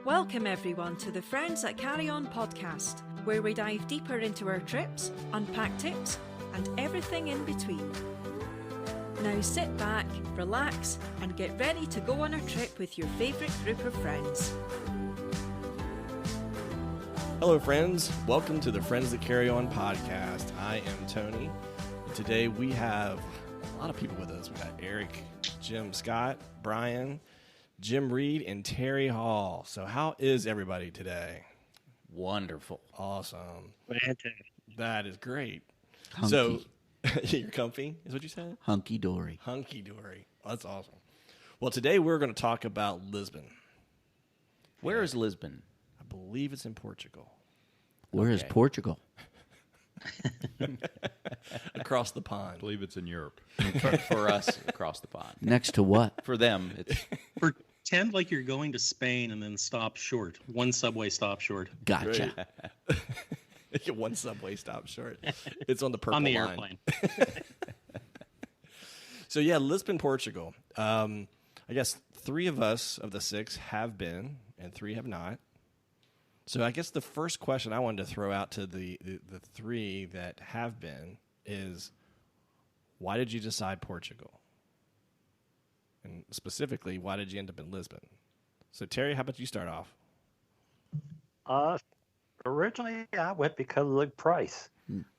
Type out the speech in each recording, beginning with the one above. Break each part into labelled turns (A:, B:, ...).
A: Welcome everyone to the Friends That Carry On podcast, where we dive deeper into our trips, unpack tips, and everything in between. Now sit back, relax, and get ready to go on a trip with your favourite group of friends.
B: Hello friends, welcome to the Friends That Carry On podcast. I am Tony. Today we have a lot of people with us. We got Eric, Jim Scott, Brian, Jim Reed, and Terry Hall. So how is everybody today?
C: Wonderful.
B: Awesome.
D: Fantastic.
B: That is great.
C: Hunky.
B: So you're comfy, is what you said?
C: Hunky-dory.
B: Hunky-dory. That's awesome. Well, today we're going to talk about Lisbon.
C: Where is Lisbon?
B: I believe it's in Portugal.
C: Where is Portugal?
B: Across the
E: I
B: pond.
E: believe it's in Europe.
C: For us, across the pond.
D: Next to what?
C: For them, it's
D: Pretend like you're going to Spain and then stop short. One subway stop short.
C: gotcha.
B: One subway stop short. It's on the purple
D: On the
B: line.
D: airplane.
B: So yeah, Lisbon, Portugal. I guess 3 of us of the 6 have been, and 3 have not. So I guess the first question I wanted to throw out to the 3 that have been is, why did you decide Portugal? And specifically, why did you end up in Lisbon? So Terry, how about you start off?
F: Originally, I went because of the price.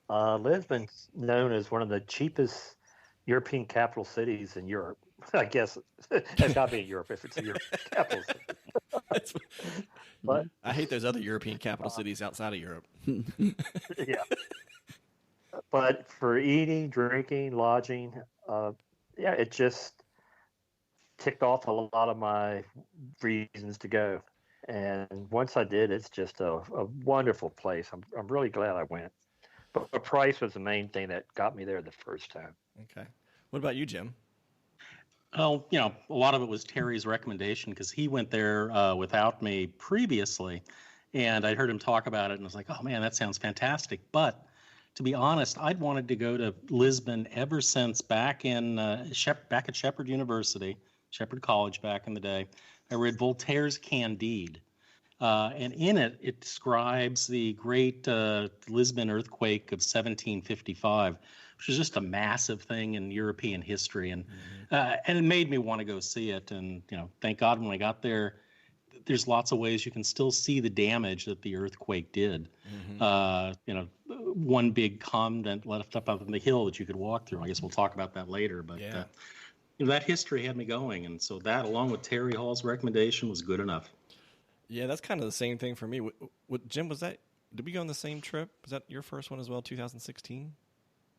F: Lisbon's known as one of the cheapest European capital cities in Europe. I guess it's got to be in Europe if it's a European capital city. But
B: I hate those other European capital cities outside of Europe.
F: yeah, but for eating, drinking, lodging, it just ticked off a lot of my reasons to go. And once I did, it's just a wonderful place. I'm really glad I went. But the price was the main thing that got me there the first time.
B: Okay. What about you, Jim?
D: Oh, a lot of it was Terry's recommendation because he went there without me previously. And I heard him talk about it and I was like, oh, man, that sounds fantastic. But to be honest, I'd wanted to go to Lisbon ever since back at Shepherd University, Shepherd College back in the day. I read Voltaire's Candide. And in it, it describes the great Lisbon earthquake of 1755, which was just a massive thing in European history. And it made me want to go see it. And, thank God when I got there, there's lots of ways you can still see the damage that the earthquake did. One big convent left up on the hill that you could walk through. I guess we'll talk about that later. But that history had me going. And so that, along with Terry Hall's recommendation, was good enough.
B: Yeah, that's kind of the same thing for me. Jim, did we go on the same trip? Was that your first one as well, 2016?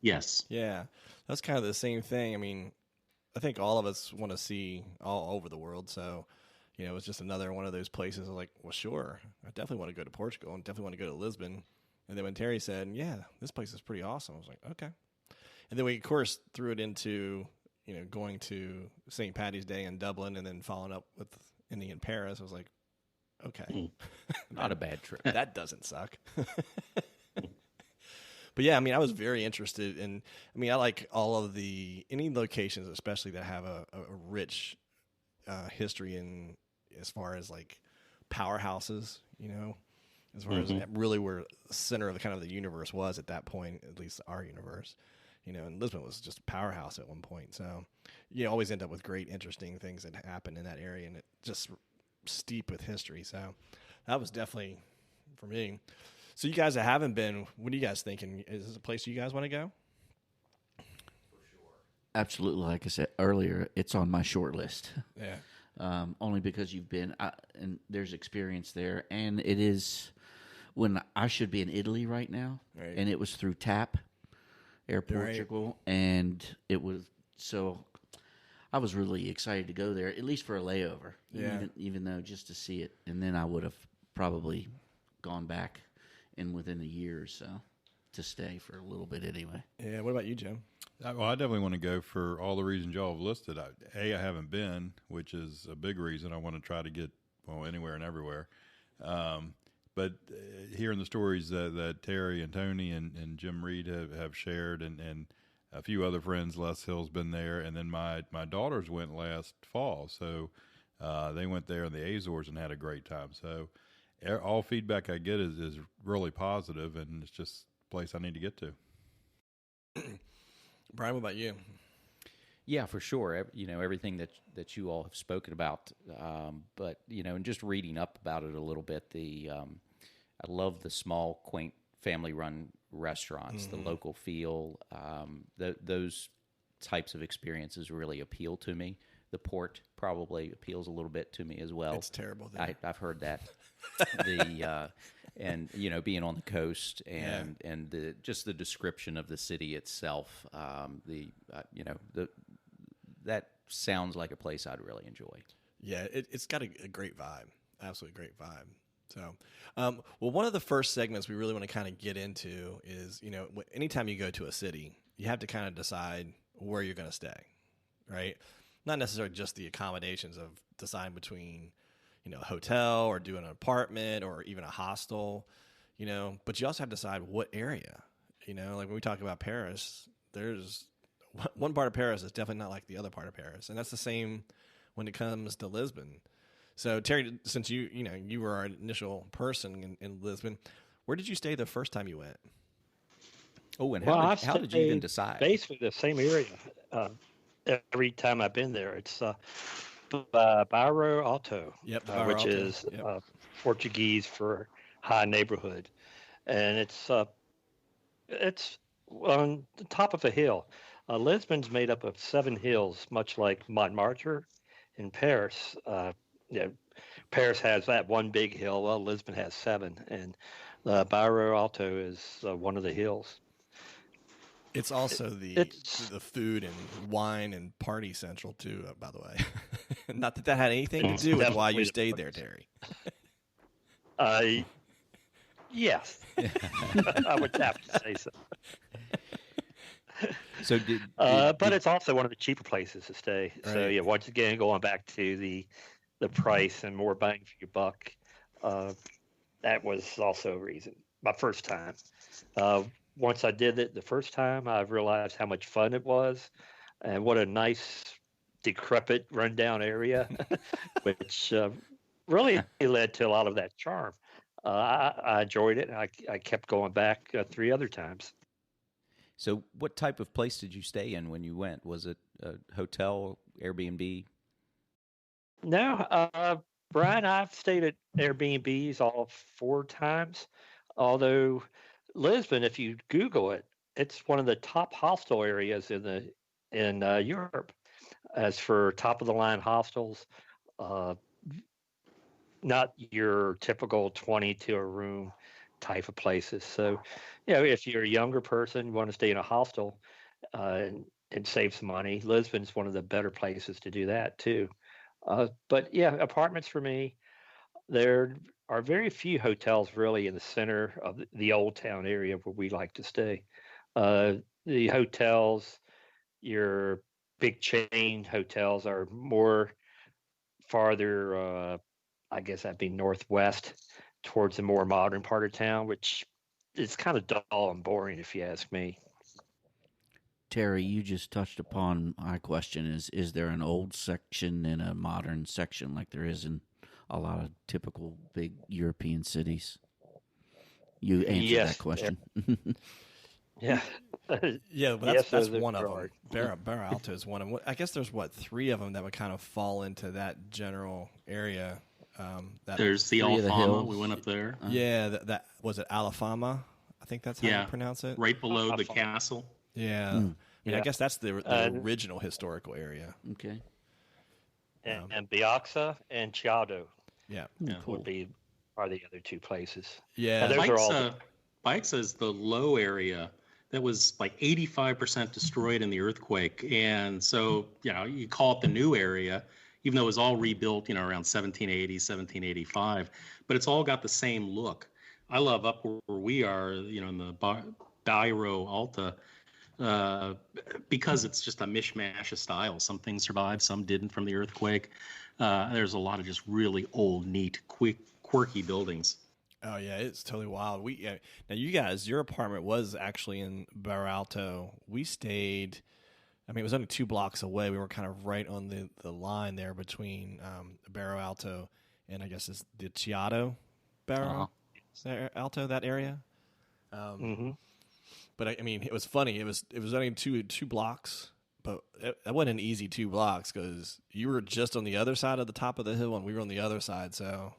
D: Yes.
B: Yeah, that's kind of the same thing. I mean, I think all of us want to see all over the world. So, it's just another one of those places. Like, well, sure, I definitely want to go to Portugal and definitely want to go to Lisbon. And then when Terry said, yeah, this place is pretty awesome, I was like, okay. And then we, of course, threw it into, going to St. Paddy's Day in Dublin and then following up with ending in Paris. I was like, okay.
C: Not a bad trip.
B: That doesn't suck. But yeah, I mean, I was very interested in, I like all of any locations, especially that have a rich history in, as far as like powerhouses, as far as really where the center of the kind of the universe was at that point, at least our universe, and Lisbon was just a powerhouse at one point. So you always end up with great, interesting things that happen in that area, and it just steep with history. So that was definitely for me. So you guys that haven't been, what are you guys thinking? Is this a place you guys want to go?
C: Absolutely. Like I said earlier, it's on my short list.
B: Yeah.
C: Only because you've been, and there's experience there. And it is when I should be in Italy right now.
B: Right.
C: And it was through TAP, Air Portugal. Right. And it was, so I was really excited to go there, at least for a layover.
B: Yeah.
C: Even though just to see it. And then I would have probably gone back within a year or so to stay for a little bit anyway.
B: Yeah. What about you, Jim?
E: Well, I definitely want to go for all the reasons y'all have listed. I haven't been, which is a big reason. I want to try to get, anywhere and everywhere. But hearing the stories that Terry and Tony and Jim Reed have shared, and a few other friends, Les Hill's been there, and then my daughters went last fall. So They went there in the Azores and had a great time. So all feedback I get is really positive, and it's just a place I need to get to.
B: Brian, what about you?
G: Yeah, for sure. Everything that you all have spoken about, but and just reading up about it a little bit, I love the small, quaint, family-run restaurants, the local feel. Those types of experiences really appeal to me. The port probably appeals a little bit to me as well.
B: It's terrible there.
G: I've heard that. And being on the coast and just the description of the city itself, that sounds like a place I'd really enjoy.
B: Yeah, it's got a great vibe, absolutely great vibe. So, well, one of the first segments we really want to kind of get into is, anytime you go to a city, you have to kind of decide where you're going to stay, right? Not necessarily just the accommodations of deciding between, a hotel or doing an apartment or even a hostel, but you also have to decide what area, like when we talk about Paris, there's one part of Paris is definitely not like the other part of Paris. And that's the same when it comes to Lisbon. So Terry, since you were our initial person in Lisbon, where did you stay the first time you went?
G: Oh, and how did you even decide?
F: Basically the same area. Every time I've been there, it's Bairro Alto, which is Portuguese for high neighborhood, and it's on the top of a hill. Lisbon's made up of 7 hills, much like Montmartre in Paris. Paris has that one big hill. Well, Lisbon has 7, and Bairro Alto is one of the hills.
B: It's also the food and wine and party central too, by the way. Not that had anything to do with why you stayed there, Terry.
F: Yes, I would have to say so.
G: So
F: but it's also one of the cheaper places to stay. Right. So yeah, once again, going back to the price and more bang for your buck, that was also a reason. My first time. Once I did it the first time, I realized how much fun it was, and what a nice, decrepit, rundown area, which really led to a lot of that charm. I enjoyed it. I kept going back 3 other times.
G: So what type of place did you stay in when you went? Was it a hotel, Airbnb?
F: No, Brian, I've stayed at Airbnbs all 4 times, although Lisbon, if you Google it, it's one of the top hostel areas in Europe. As for top of the line hostels, not your typical 22 a room type of places. So, if you're a younger person, you want to stay in a hostel and save some money, Lisbon's one of the better places to do that too. But yeah, apartments for me, there are very few hotels really in the center of the old town area where we like to stay. The hotels, your big chain hotels, are more farther, I guess that'd be northwest towards the more modern part of town, which is kind of dull and boring if you ask me.
C: Terry, you just touched upon my question. Is there an old section and a modern section like there is in a lot of typical big European cities? You answered that question.
F: Yeah.
B: Yeah, but that's one of them. Bairro Alto is one of them. I guess there's 3 of them that would kind of fall into that general area.
D: There's the Alfama. We went up there.
B: Yeah, that was it. Alfama, I think that's how you pronounce it.
D: Right below the castle.
B: Yeah, I guess that's the original historical area.
C: Okay.
F: And Biaxa and Chiado.
B: Yeah,
F: cool. Are the other 2 places.
B: Yeah,
D: Biaxa is the low area that was like 85% destroyed in the earthquake, and so you call it the new area, even though it was all rebuilt, around 1780, 1785, but it's all got the same look. I love up where we are, in the Bairro Alta, because it's just a mishmash of styles. Some things survived, some didn't from the earthquake. There's a lot of just really old, neat, quirky buildings.
B: Oh yeah, it's totally wild. Now you guys, your apartment was actually in Bairro Alto. We stayed I mean, it was only 2 blocks away. We were kind of right on the line there between Barrio Alto and I guess it's the Chiado Barrio Alto, that area. But I mean, it was funny. It was only two blocks, but that wasn't an easy 2 blocks because you were just on the other side of the top of the hill and we were on the other side. So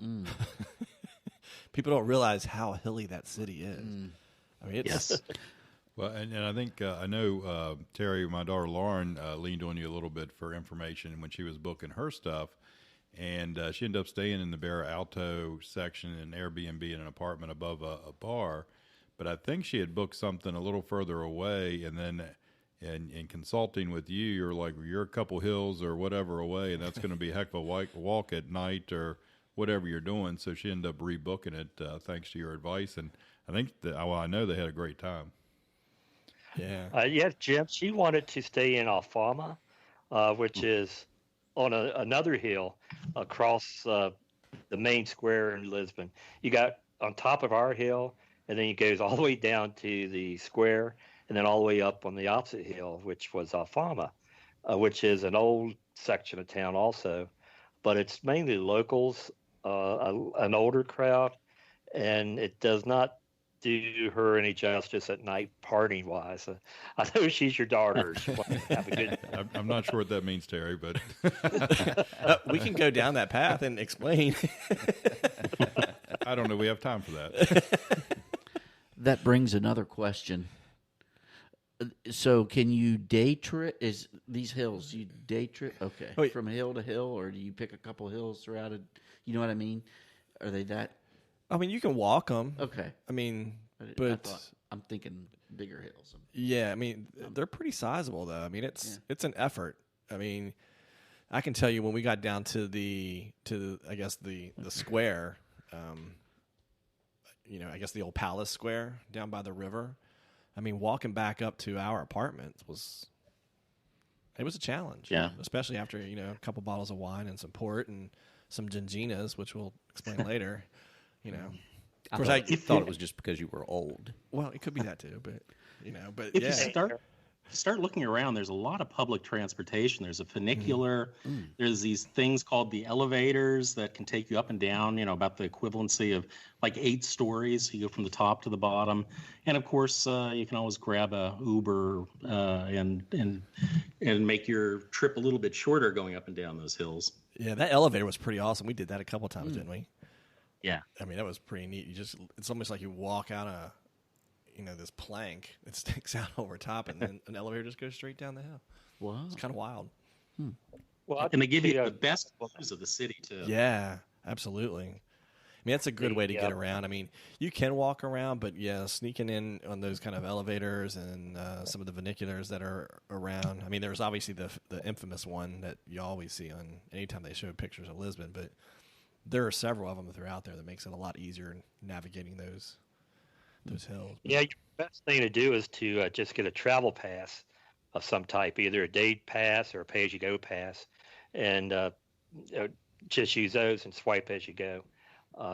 B: people don't realize how hilly that city is. I mean, it's
E: Well, and I think I know Terry, my daughter Lauren, leaned on you a little bit for information when she was booking her stuff, and she ended up staying in the Barra Alto section in Airbnb in an apartment above a bar. But I think she had booked something a little further away, and then in consulting with you, you're like, you're a couple hills or whatever away, and that's going to be a heck of a walk at night or whatever you're doing. So she ended up rebooking it thanks to your advice, and I think I know they had a great time.
F: Yeah, Jim, she wanted to stay in Alfama, which is on another hill across the main square in Lisbon. You got on top of our hill, and then it goes all the way down to the square, and then all the way up on the opposite hill, which was Alfama, which is an old section of town also. But it's mainly locals, an older crowd, and it does not do her any justice at night partying wise. I know she's your daughter. She wants to have a good
E: I'm not sure what that means, Terry, but
B: we can go down that path and explain.
E: I don't know. We have time for that.
C: That brings another question. So, can you day trip? Is these hills you day trip? Okay,
B: Wait.
C: From hill to hill, or do you pick a couple hills throughout it? You know what I mean? Are they that?
B: I mean, you can walk them.
C: Okay.
B: I mean,
C: I thought, I'm thinking bigger hills.
B: Yeah, I mean, they're pretty sizable though. I mean, it's an effort. I mean, I can tell you when we got down to I guess the square, I guess the old Palace Square down by the river. I mean, walking back up to our apartment was a challenge.
G: Yeah.
B: Especially after, a couple bottles of wine and some port and some ginginas, which we'll explain later. Of course,
G: I thought it was just because you were old.
B: Well, it could be that too, but
D: If you start looking around, there's a lot of public transportation. There's a funicular. There's these things called the elevators that can take you up and down, about the equivalency of like 8 stories. You go from the top to the bottom. And of course, you can always grab a Uber and make your trip a little bit shorter going up and down those hills.
B: Yeah, that elevator was pretty awesome. We did that a couple of times, didn't we?
D: Yeah.
B: I mean, that was pretty neat. It's almost like you walk out this plank that sticks out over top, and then an elevator just goes straight down the hill.
C: Wow.
B: It's kind of wild.
F: Well,
D: and they give you the best views of the city, too.
B: Yeah, absolutely. I mean, that's a good way to get around. I mean, you can walk around, but sneaking in on those kind of elevators and some of the vernaculars that are around. I mean, there's obviously the infamous one that you always see on anytime they show pictures of Lisbon, but there are several of them throughout there that makes it a lot easier navigating those hills.
F: Yeah, your best thing to do is to just get a travel pass of some type, either a day pass or a pay-as-you-go pass, and just use those and swipe as you go.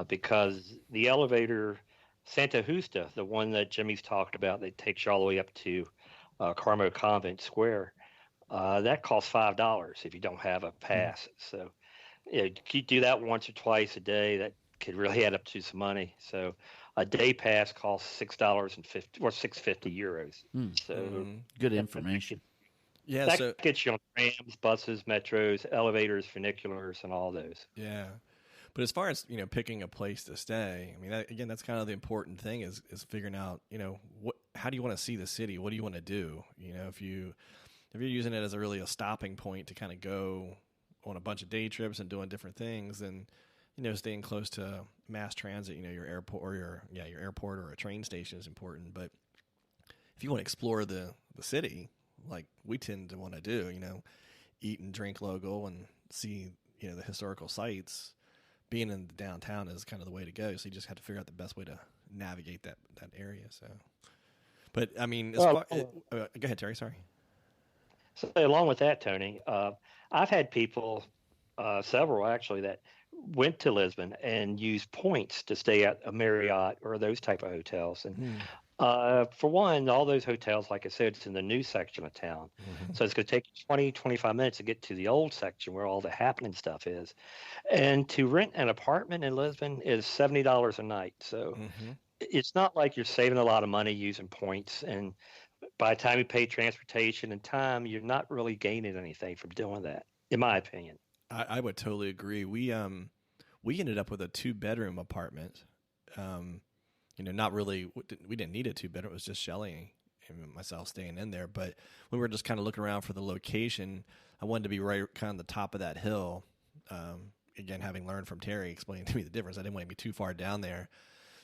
F: Because the elevator, Santa Justa, the one that Jimmy's talked about that takes you all the way up to Carmo Convent Square, that costs $5 if you don't have a pass. So you do that once or twice a day, that could really add up to some money. So a day pass costs $6.50 or €6.50. So
C: good information.
B: Yeah,
F: that gets you on trams, buses, metros, elevators, funiculars, and all those.
B: Yeah, but as far as picking a place to stay, I mean, that's kind of the important thing is figuring out how do you want to see the city? What do you want to do? If you're using it as a stopping point to kind of go on a bunch of day trips and doing different things, and staying close to mass transit, your airport or your airport or a train station is important. But if you want to explore the city, like we tend to want to do, eat and drink local and see, the historical sites, being in the downtown is kind of the way to go. So you just have to figure out the best way to navigate that area. So, but I mean, go ahead, Terry. Sorry.
F: So along with that, Tony, I've had people, several actually, that went to Lisbon and used points to stay at a Marriott or those type of hotels. And For one, all those hotels, like I said, it's in the new section of town. So it's going to take you 20, 25 minutes to get to the old section where all the happening stuff is. And to rent an apartment in Lisbon is $70 a night. So it's not like you're saving a lot of money using points. And by the time you pay transportation and time, you're not really gaining anything from doing that, in my opinion.
B: I would totally agree. We ended up with a 2-bedroom apartment. Not really. We didn't need a 2-bedroom. It was just Shelly and myself staying in there. But when we were just kind of looking around for the location, I wanted to be right kind of the top of that hill. Again, having learned from Terry explaining to me the difference, I didn't want to be too far down there.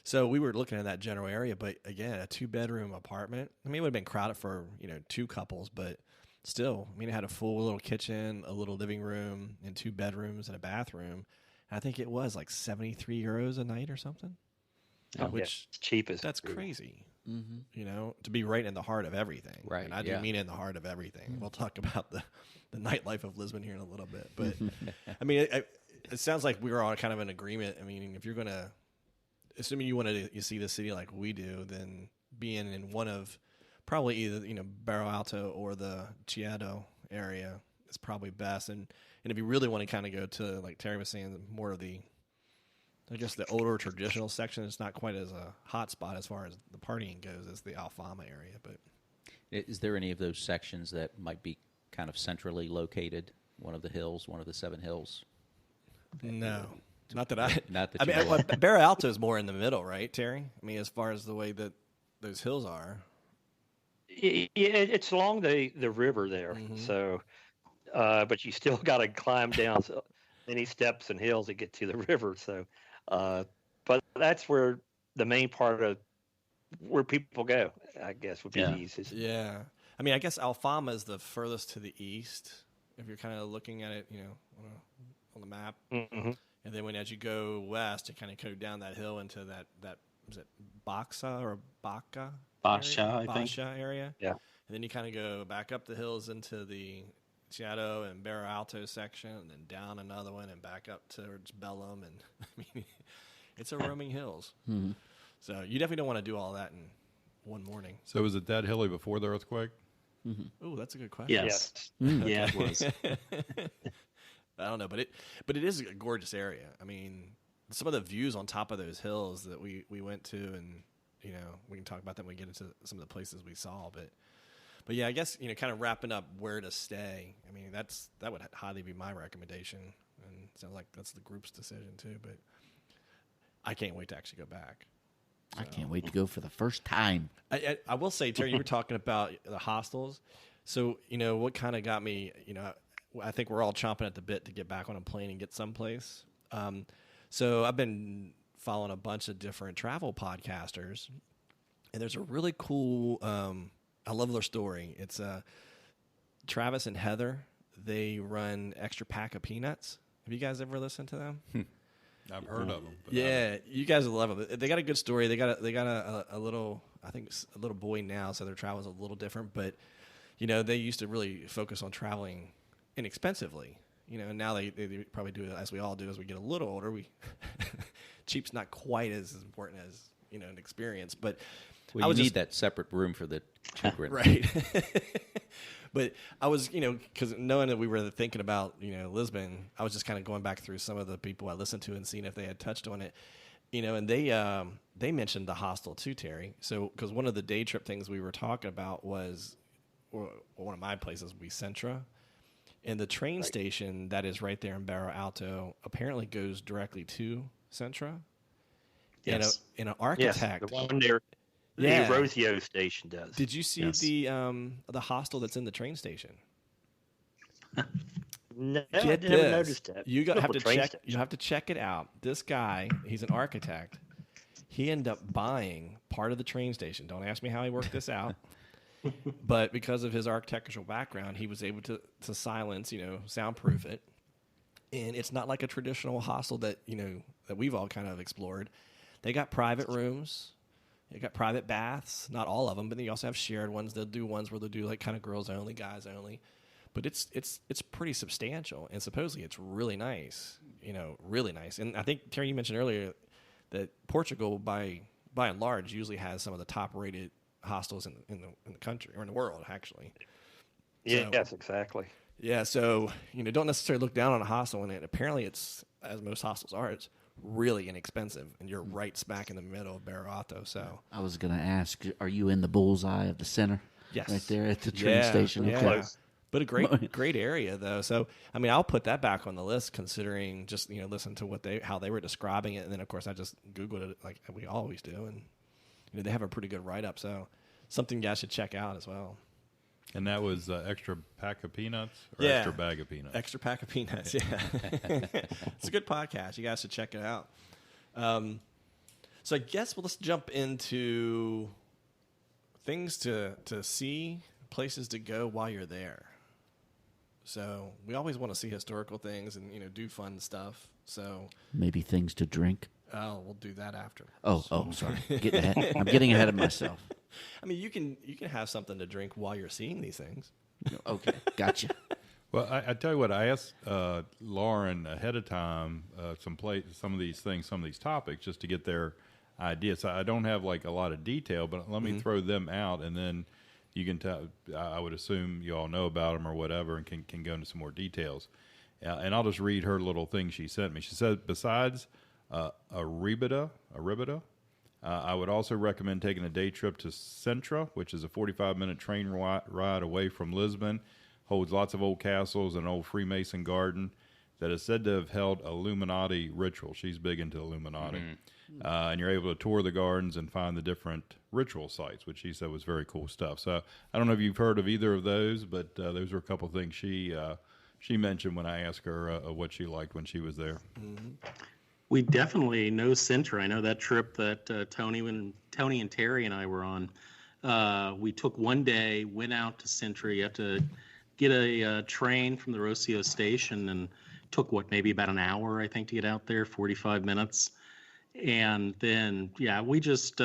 B: So we were looking at that general area. But again, a 2-bedroom apartment. I mean, it would have been crowded for 2 couples, but still, I mean, it had a full little kitchen, a little living room, and 2 bedrooms and a bathroom. And I think it was like €73 a night or something. Which
F: it's cheap as
B: that's crazy, to be right in the heart of everything.
G: Right,
B: and I do mean in the heart of everything. We'll talk about the nightlife of Lisbon here in a little bit, but I mean, it sounds like we were all kind of in agreement. I mean, if you're gonna, assuming you see the city like we do, then being in one of probably either Barro Alto or the Chiado area is probably best. And if you really want to kind of go to, like Terry was saying, more of the, I guess, the older traditional section, it's not quite as a hot spot as far as the partying goes as the Alfama area. But
G: is there any of those sections that might be kind of centrally located? One of the hills, one of the 7 hills?
B: No, not that I.
G: Not that
B: I
G: you
B: mean,
G: know of.
B: Barro Alto is more in the middle, right, Terry? I mean, as far as the way that those hills are.
F: It's along the river there. So, but you still got to climb down many steps and hills to get to the river. So, but that's where the main part of where people go, I guess, would be the easiest.
B: Yeah. I mean, I guess Alfama is the furthest to the east, if you're kind of looking at it, on the map. And then as you go west, you kind of go down that hill into that was it Baxa or Baca?
D: Basha, I think.
B: Basha area.
F: Yeah.
B: And then you kind of go back up the hills into the Chiado and Barro Alto section, and then down another one and back up towards Bellum. And I mean, it's a roaming hills. So you definitely don't want to do all that in one morning.
E: So was it that hilly before the earthquake?
B: Oh, that's a good question.
D: Yes. Yeah, it was.
B: I don't know, but it is a gorgeous area. I mean, some of the views on top of those hills that we went to, and we can talk about that when we get into some of the places we saw. But yeah, I guess kind of wrapping up where to stay. I mean, that would highly be my recommendation, and it sounds like that's the group's decision too. But I can't wait to actually go back.
C: I can't wait to go for the first time.
B: I will say, Terry, you were talking about the hostels. So, what kind of got me, I think we're all chomping at the bit to get back on a plane and get someplace. So I've been following a bunch of different travel podcasters, and there's a really cool, I love their story. It's Travis and Heather. They run Extra Pack of Peanuts. Have you guys ever listened to them?
E: I've heard of them.
B: Yeah, you guys will love them. They got a good story. They got a little, I think a little boy now, so their travel is a little different. But they used to really focus on traveling inexpensively. And now they probably do it as we all do as we get a little older. Cheap's not quite as important as an experience, but
G: Well, you need that separate room for the children.
B: right. But I was, because knowing that we were thinking about, Lisbon, I was just kind of going back through some of the people I listened to and seeing if they had touched on it, and they mentioned the hostel too, Terry. So, because one of the day trip things we were talking about was, one of my places, Centra, and the train station that is right there in Barro Alto apparently goes directly to Centra.
D: Yes.
B: And an architect.
F: Yes, the one near the Rosio station does.
B: Did you see the hostel that's in the train station?
F: No, I never noticed that.
B: You have to check it out. This guy, he's an architect. He ended up buying part of the train station. Don't ask me how he worked this out. But because of his architectural background, he was able to silence, soundproof it. And it's not like a traditional hostel that, that we've all kind of explored. They got private rooms. They got private baths. Not all of them, but then you also have shared ones. They'll do ones where they'll do like kind of girls only, guys only. But it's pretty substantial, and supposedly it's really nice. Really nice. And I think Terry, you mentioned earlier that Portugal, by by and large, usually has some of the top-rated hostels in the country or in the world, actually.
F: Yeah,
B: So,
F: yes, exactly.
B: Yeah, so don't necessarily look down on a hostel, and apparently it's, as most hostels are, it's really inexpensive, and you're right smack in the middle of Barato. So
C: I was going to ask, are you in the bullseye of the center?
B: yes,
C: Right there at the train station.
B: Yeah.
C: Okay.
B: But a great area though. So I mean, I'll put that back on the list, considering just listen to how they were describing it, and then of course I just Googled it like we always do, and they have a pretty good write up. So something you guys should check out as well.
E: And that was extra pack of peanuts or
B: Yeah.
E: extra bag of peanuts?
B: Extra pack of peanuts. Yeah, it's a good podcast. You guys should check it out. So I guess let's jump into things to see, places to go while you're there. So we always want to see historical things and do fun stuff. So
C: Maybe things to drink.
B: we'll do that after.
C: Oh, sorry. I'm getting ahead of myself.
B: I mean, you can have something to drink while you're seeing these things.
C: Okay, gotcha.
E: Well, I tell you what, I asked Lauren ahead of time some of these topics just to get their ideas. So I don't have like a lot of detail, but let me throw them out, and then you can tell. I would assume you all know about them or whatever, and can go into some more details. And I'll just read her little thing she sent me. She said, besides Arribita, I would also recommend taking a day trip to Sintra, which is a 45-minute train ride away from Lisbon. Holds lots of old castles and an old Freemason garden that is said to have held Illuminati ritual. She's big into Illuminati. Mm-hmm. And you're able to tour the gardens and find the different ritual sites, which she said was very cool stuff. So I don't know if you've heard of either of those, but those were a couple of things she mentioned when I asked her what she liked when she was there.
B: Mm-hmm.
D: We definitely know Sintra. I know that trip that Tony and Terry and I were on. We took one day, went out to Sintra. You have to get a train from the Rocio station, and took maybe about an hour, I think, to get out there, 45 minutes. And then, we just,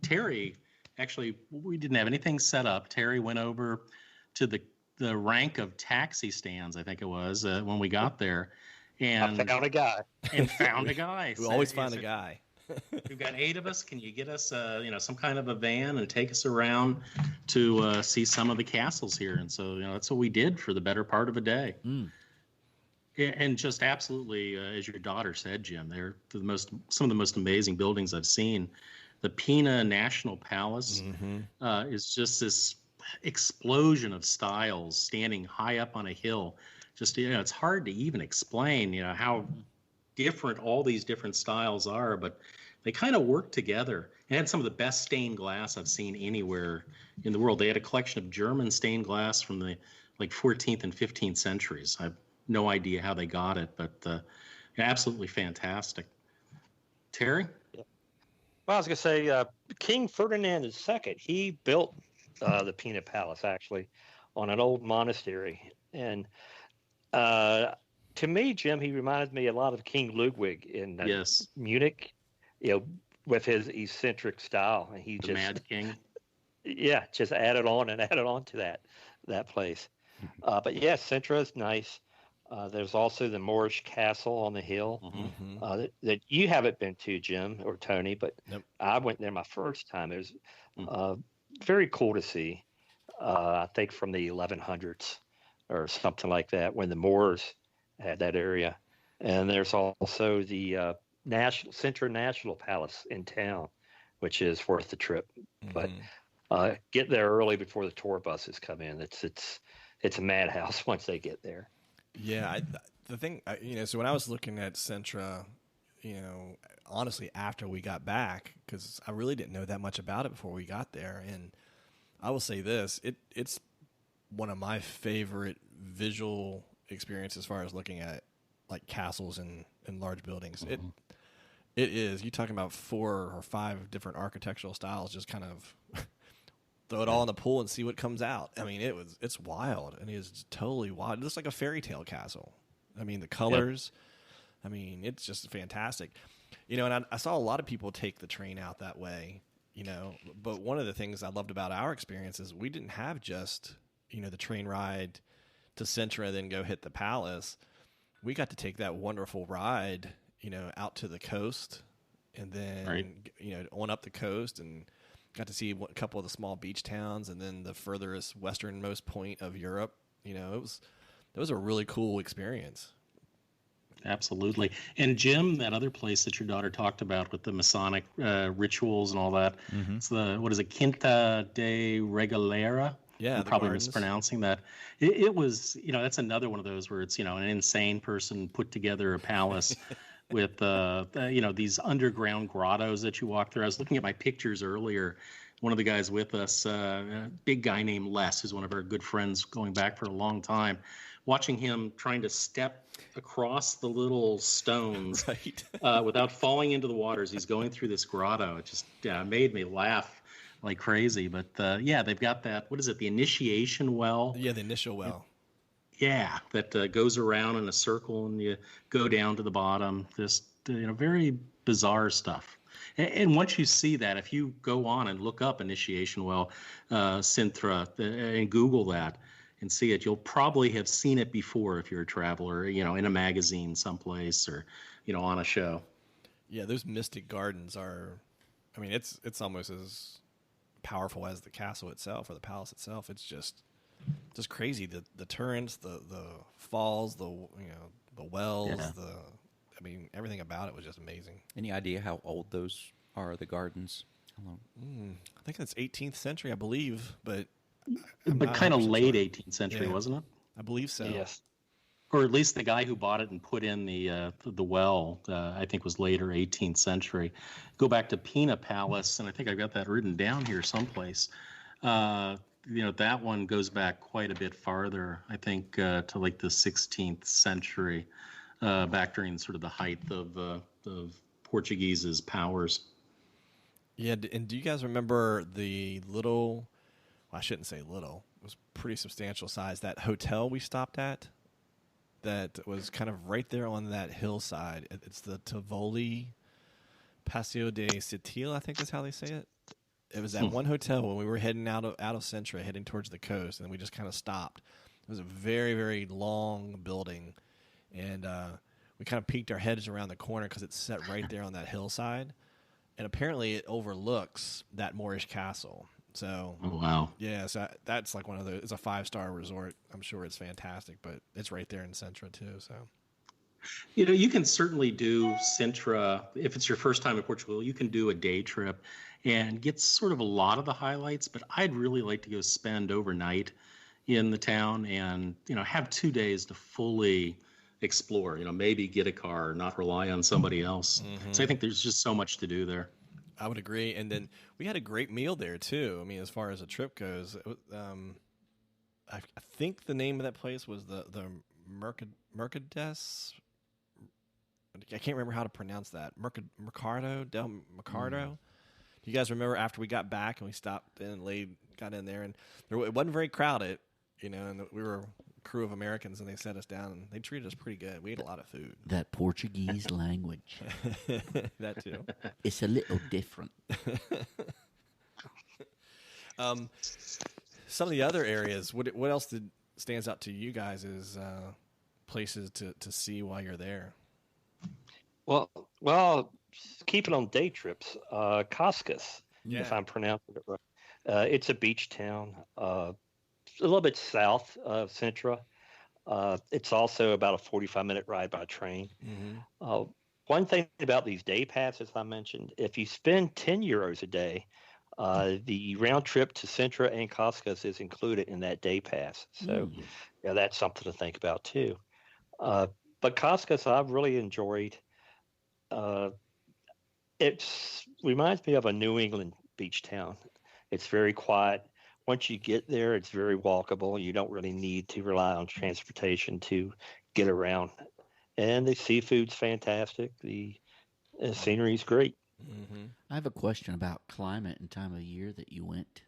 D: Terry, actually, we didn't have anything set up. Terry went over to the rank of taxi stands, I think it was, when we got there. And
F: I found a guy.
B: We always find a guy.
D: We've got 8 of us. Can you get us, some kind of a van and take us around to see some of the castles here? And so, that's what we did for the better part of a day.
C: Mm.
D: And just absolutely, as your daughter said, Jim, they're some of the most amazing buildings I've seen. The Pinna National Palace is just this explosion of styles standing high up on a hill. Just, it's hard to even explain, how different all these different styles are, but they kind of work together. It had some of the best stained glass I've seen anywhere in the world. They had a collection of German stained glass from the 14th and 15th centuries. I have no idea how they got it, but absolutely fantastic. Terry?
F: Well, I was going to say King Ferdinand II, he built the Pinna Palace, actually, on an old monastery. And to me, Jim, he reminds me a lot of King Ludwig in Munich, with his eccentric style. And he
D: the Mad King.
F: Yeah, just added on to that place. But yeah, Sintra is nice. There's also the Moorish castle on the hill that you haven't been to, Jim or Tony, but
B: nope.
F: I went there my first time. It was very cool to see. I think from the 1100s or something like that, when the Moors had that area. And there's also the Sintra National Palace in town, which is worth the trip. But get there early before the tour buses come in. It's a madhouse once they get there.
B: Yeah, the thing, so when I was looking at Sintra, honestly, after we got back, because I really didn't know that much about it before we got there, and I will say this, it's one of my favorite visual experiences as far as looking at like castles and large buildings. It is. You talking about 4 or 5 different architectural styles, just kind of throw it all in the pool and see what comes out. I mean, it's wild, and it's totally wild. It looks like a fairy tale castle. I mean, the colors. Yep. I mean, it's just fantastic. And I saw a lot of people take the train out that way. But one of the things I loved about our experience is we didn't have just the train ride to Sintra, then go hit the palace. We got to take that wonderful ride, out to the coast and then
D: Right.
B: on up the coast, and got to see a couple of the small beach towns, and then the furthest westernmost point of Europe. It was a really cool experience.
D: Absolutely. And Jim, that other place that your daughter talked about with the Masonic rituals and all that, it's what is it, Quinta de Regalera?
B: Yeah,
D: I'm
B: the
D: probably
B: gardens.
D: mispronouncing that. It was, that's another one of those where it's, an insane person put together a palace with, these underground grottos that you walk through. I was looking at my pictures earlier. One of the guys with us, a big guy named Les, who's one of our good friends going back for a long time, watching him trying to step across the little stones
B: Right.
D: without falling into the waters. He's going through this grotto. It just made me laugh like crazy. But they've got that. What is it? The initiation well.
B: Yeah, the initial well.
D: Yeah, that goes around in a circle and you go down to the bottom. This very bizarre stuff. And once you see that, if you go on and look up initiation well, Sintra, and Google that and see it, you'll probably have seen it before if you're a traveler, in a magazine someplace or, on a show.
B: Yeah, those mystic gardens are, it's almost as powerful as the castle itself or the palace itself. It's just crazy. The turrets, the falls, the wells,
D: Yeah.
B: everything about it was just amazing.
G: Any idea how old those are, the gardens? How long?
B: I think that's 18th century, I believe, but
D: Kind of
B: 100%
D: late
B: sure.
D: 18th century,
B: Yeah.
D: wasn't it?
B: I believe so.
F: Yes.
D: Or at least the guy who bought it and put in the well, I think was later 18th century. Go back to Pinna Palace, and I think I've got that written down here someplace. That one goes back quite a bit farther, I think, to like the 16th century, back during sort of the height of Portuguese's powers.
B: Yeah, and do you guys remember the little, well, I shouldn't say little, it was pretty substantial size, that hotel we stopped at that was kind of right there on that hillside? It's the Tivoli Paseo de Setil, I think is how they say it. It was that one hotel when we were heading out of Sintra, heading towards the coast, and we just kind of stopped. It was a very, very long building, and we kind of peeked our heads around the corner because it's set right there on that hillside. And apparently it overlooks that Moorish castle. So,
D: Oh, wow.
B: yeah, so that's like one of the, it's a 5-star resort. I'm sure it's fantastic, but it's right there in Sintra too. So,
D: You can certainly do Sintra. If it's your first time in Portugal, you can do a day trip and get sort of a lot of the highlights, but I'd really like to go spend overnight in the town and, have 2 days to fully explore, maybe get a car, not rely on somebody else. So I think there's just so much to do there.
B: I would agree. And then we had a great meal there too. As far as the trip goes, it was, I think the name of that place was the Mercades. I can't remember how to pronounce that. Mercado del Mercado. Do you guys remember after we got back and we stopped in and got in there, and it wasn't very crowded, and we were a crew of Americans, and they set us down and they treated us pretty good. We ate a lot of food.
C: That Portuguese language.
B: That too.
C: It's a little different.
B: Some of the other areas, what else stands out to you guys as places to see while you're there?
F: Well, keep it on day trips. Cascas,
B: Yeah.
F: if I'm pronouncing it right. It's a beach town, a little bit south of Sintra. It's also about a 45-minute ride by train. One thing about these day passes I mentioned, if you spend €10 a day, the round trip to Sintra and Cascas is included in that day pass. So, yeah, that's something to think about too. But Cascas, I've really enjoyed. It reminds me of a New England beach town. It's very quiet. Once you get there, it's very walkable. You don't really need to rely on transportation to get around. And the seafood's fantastic. The scenery's great.
C: I have a question about climate and time of year that you went.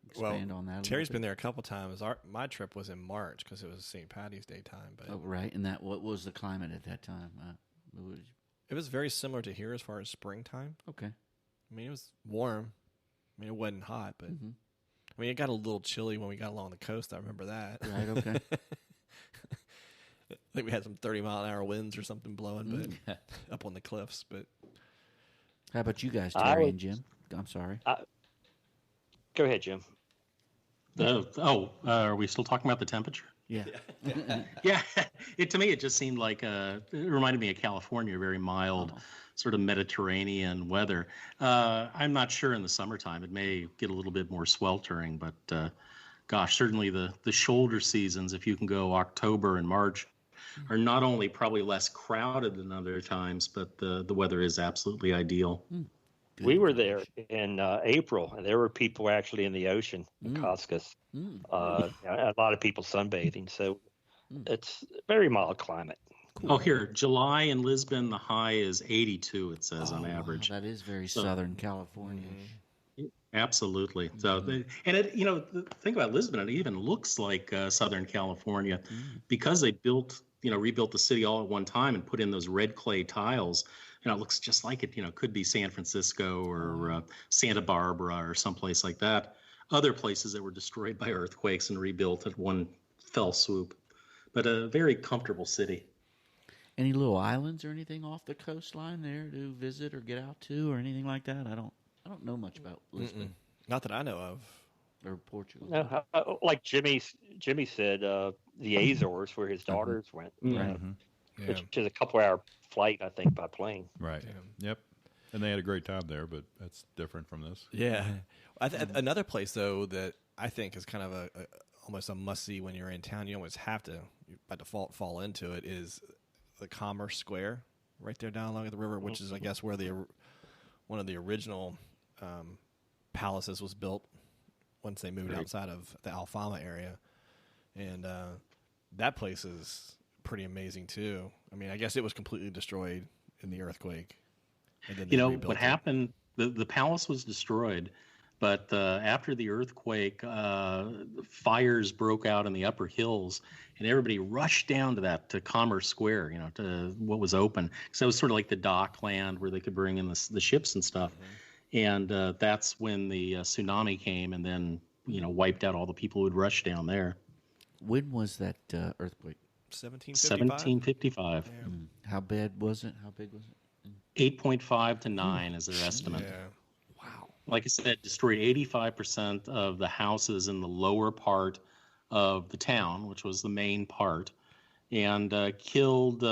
C: Expand on that.
B: Terry's been there a couple times. My trip was in March because it was St. Patty's Day time. But
C: Oh, right. And what was the climate at that time?
B: it was very similar to here as far as springtime.
C: Okay.
B: It was warm. It wasn't hot, but it got a little chilly when we got along the coast. I remember that.
C: Right. Okay.
B: think we had some 30-mile-an-hour winds or something blowing, but up on the cliffs. But
C: How about you guys, Terry and Jim? I'm sorry.
F: Go ahead, Jim.
D: Are we still talking about the temperature?
C: Yeah.
D: Yeah, to me it just seemed like it reminded me of California, very mild, sort of Mediterranean weather. I'm not sure in the summertime; it may get a little bit more sweltering, but gosh, certainly the shoulder seasons, if you can go October and March, are not only probably less crowded than other times, but the weather is absolutely ideal.
F: We were there in April, and there were people actually in the ocean in Coscus. A lot of people sunbathing, so it's a very mild climate.
D: Cool. Oh, here, July in Lisbon, the high is 82, it says on average.
C: Wow, that is very Southern California.
D: Absolutely. So, the thing about Lisbon, it even looks like Southern California because they rebuilt the city all at one time and put in those red clay tiles. It looks just like it, could be San Francisco or Santa Barbara or someplace like that. Other places that were destroyed by earthquakes and rebuilt at one fell swoop. But a very comfortable city.
C: Any little islands or anything off the coastline there to visit or get out to or anything like that? I don't know much about Lisbon.
B: Not that I know of.
C: Or Portugal.
F: No, like Jimmy said, the Azores, where his daughters went, which is a couple-hour flight, I think, by plane.
E: Right. Yep. And they had a great time there, but that's different from this.
B: Yeah. Another place, though, that I think is kind of almost a must-see when you're in town, you almost have to, by default, fall into it, is the Commerce Square right there down along the river, which is, I guess, where one of the original palaces was built once they moved outside of the Alfama area. And that place is pretty amazing, too. I mean, I guess it was completely destroyed in the earthquake. And then
D: what happened, the palace was destroyed, but after the earthquake, fires broke out in the upper hills, and everybody rushed down to Commerce Square, to what was open. So it was sort of like the dock land where they could bring in the ships and stuff. And that's when the tsunami came and then, wiped out all the people who had rushed down there.
C: When was that earthquake?
B: 1755.
C: Yeah. How bad was it? How big was it?
D: 8.5 to 9 is their estimate.
B: Yeah.
C: Wow.
D: Like I said, destroyed 85% of the houses in the lower part of the town, which was the main part, and killed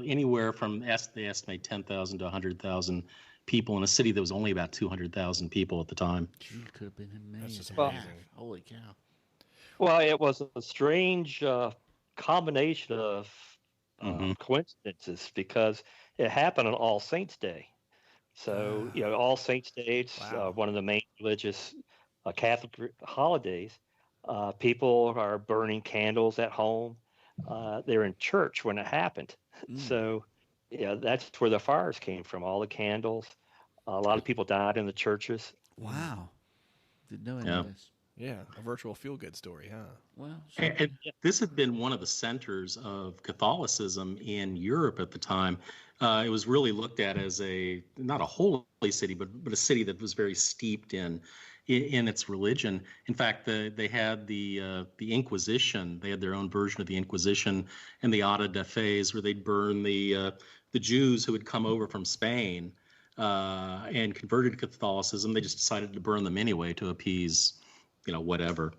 D: anywhere from, they estimate 10,000 to 100,000 people in a city that was only about 200,000 people at the time.
C: Gee, it could have been amazing.
B: That's just amazing.
C: Holy cow.
F: Well, it was a strange combination of coincidences because it happened on All Saints' Day. So, All Saints' Day, it's one of the main religious Catholic holidays. People are burning candles at home. They're in church when it happened. So, that's where the fires came from, all the candles. A lot of people died in the churches.
C: Wow. Didn't know any of this.
B: Yeah, a virtual feel-good story, huh?
C: Well,
D: and this had been one of the centers of Catholicism in Europe at the time. It was really looked at as not a holy city, but a city that was very steeped in its religion. In fact, they had the Inquisition. They had their own version of the Inquisition and the Auto da Fes, where they'd burn the Jews who had come over from Spain and converted to Catholicism. They just decided to burn them anyway to appease, whatever.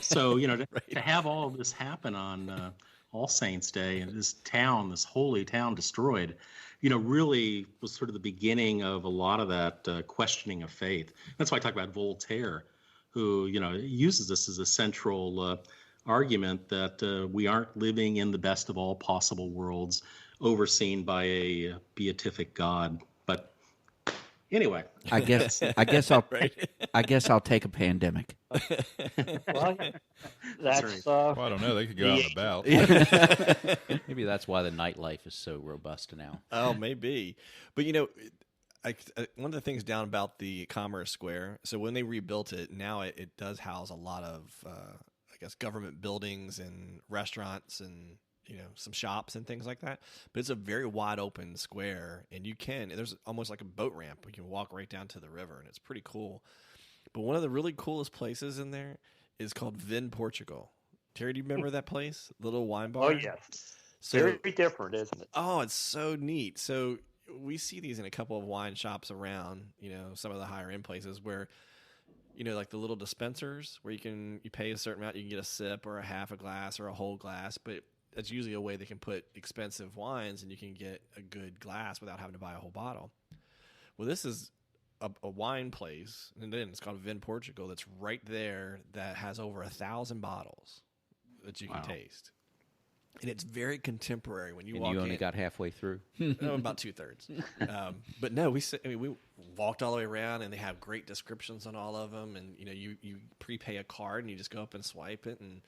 D: So, to have all of this happen on All Saints' Day and this holy town destroyed, really was sort of the beginning of a lot of that questioning of faith. That's why I talk about Voltaire, who, uses this as a central argument that we aren't living in the best of all possible worlds overseen by a beatific God. But anyway,
C: I guess I'll take a pandemic.
F: Well, that's
D: right.
E: Well, I don't know. They could go out and about.
G: Maybe that's why the nightlife is so robust now.
B: Oh, maybe. But, one of the things down about the Commerce Square, so when they rebuilt it, now it does house a lot of, government buildings and restaurants and, some shops and things like that. But it's a very wide open square, and there's almost like a boat ramp. You can walk right down to the river, and it's pretty cool. But one of the really coolest places in there is called Vin, Portugal. Terry, do you remember that place? Little wine bar?
F: Oh, yes.
B: So,
F: Very different, isn't it?
B: oh, it's so neat. So we see these in a couple of wine shops around, some of the higher end places where, like the little dispensers where you pay a certain amount, you can get a sip or a half a glass or a whole glass, but that's usually a way they can put expensive wines and you can get a good glass without having to buy a whole bottle. Well, this is a wine place, and then it's called Vin Portugal, that's right there that has over 1,000 bottles that you can taste. And it's very contemporary when you walk in.
G: And you only got halfway through.
B: About 2/3. But no, we walked all the way around, and they have great descriptions on all of them. And you prepay a card, and you just go up and swipe it. And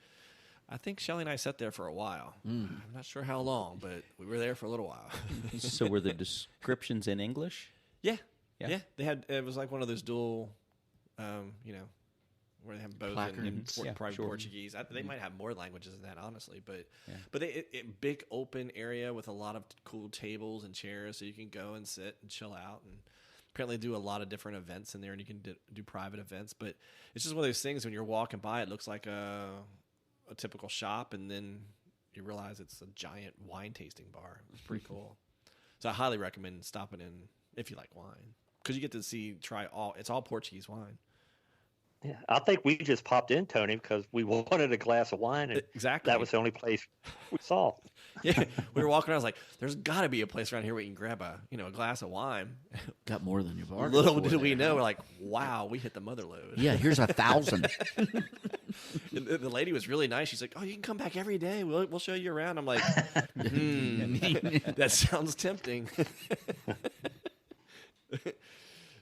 B: I think Shelly and I sat there for a while. I'm not sure how long, but we were there for a little while.
G: So were the descriptions in English?
B: Yeah. They had, it was like one of those dual, where they have both in Portuguese. They might have more languages than that, honestly. But big open area with a lot of cool tables and chairs, so you can go and sit and chill out. And apparently do a lot of different events in there, and you can do private events. But it's just one of those things when you're walking by, it looks like a typical shop, and then you realize it's a giant wine tasting bar. It's pretty cool. So I highly recommend stopping in if you like wine, because you get to it's all Portuguese wine.
F: Yeah, I think we just popped in, Tony, because we wanted a glass of wine, and
B: exactly
F: that was the only place we saw.
B: Yeah, we were walking around. I was like, "There's got to be a place around here where you can grab a glass of wine."
C: Got more than your bar.
B: Little did we know, we're like, "Wow, we hit the mother load."
C: Yeah, here's 1,000.
B: The lady was really nice. She's like, "Oh, you can come back every day. We'll show you around." I'm like, that sounds tempting.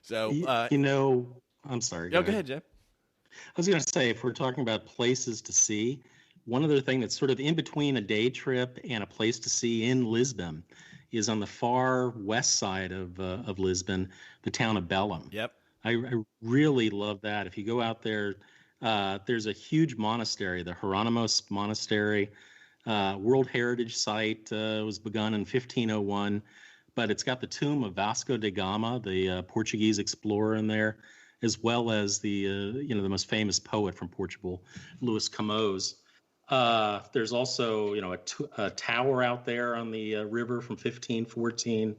B: So,
D: I'm sorry.
B: Go ahead, Jeff.
D: I was going to say, if we're talking about places to see, one other thing that's sort of in between a day trip and a place to see in Lisbon is on the far west side of Lisbon, the town of Belém.
B: Yep.
D: I really love that. If you go out there, there's a huge monastery, the Hieronymus Monastery, World Heritage Site, was begun in 1501, but it's got the tomb of Vasco da Gama, the Portuguese explorer, in there, as well as the the most famous poet from Portugal, Luís Camões. There's also a tower out there on the river from 1514,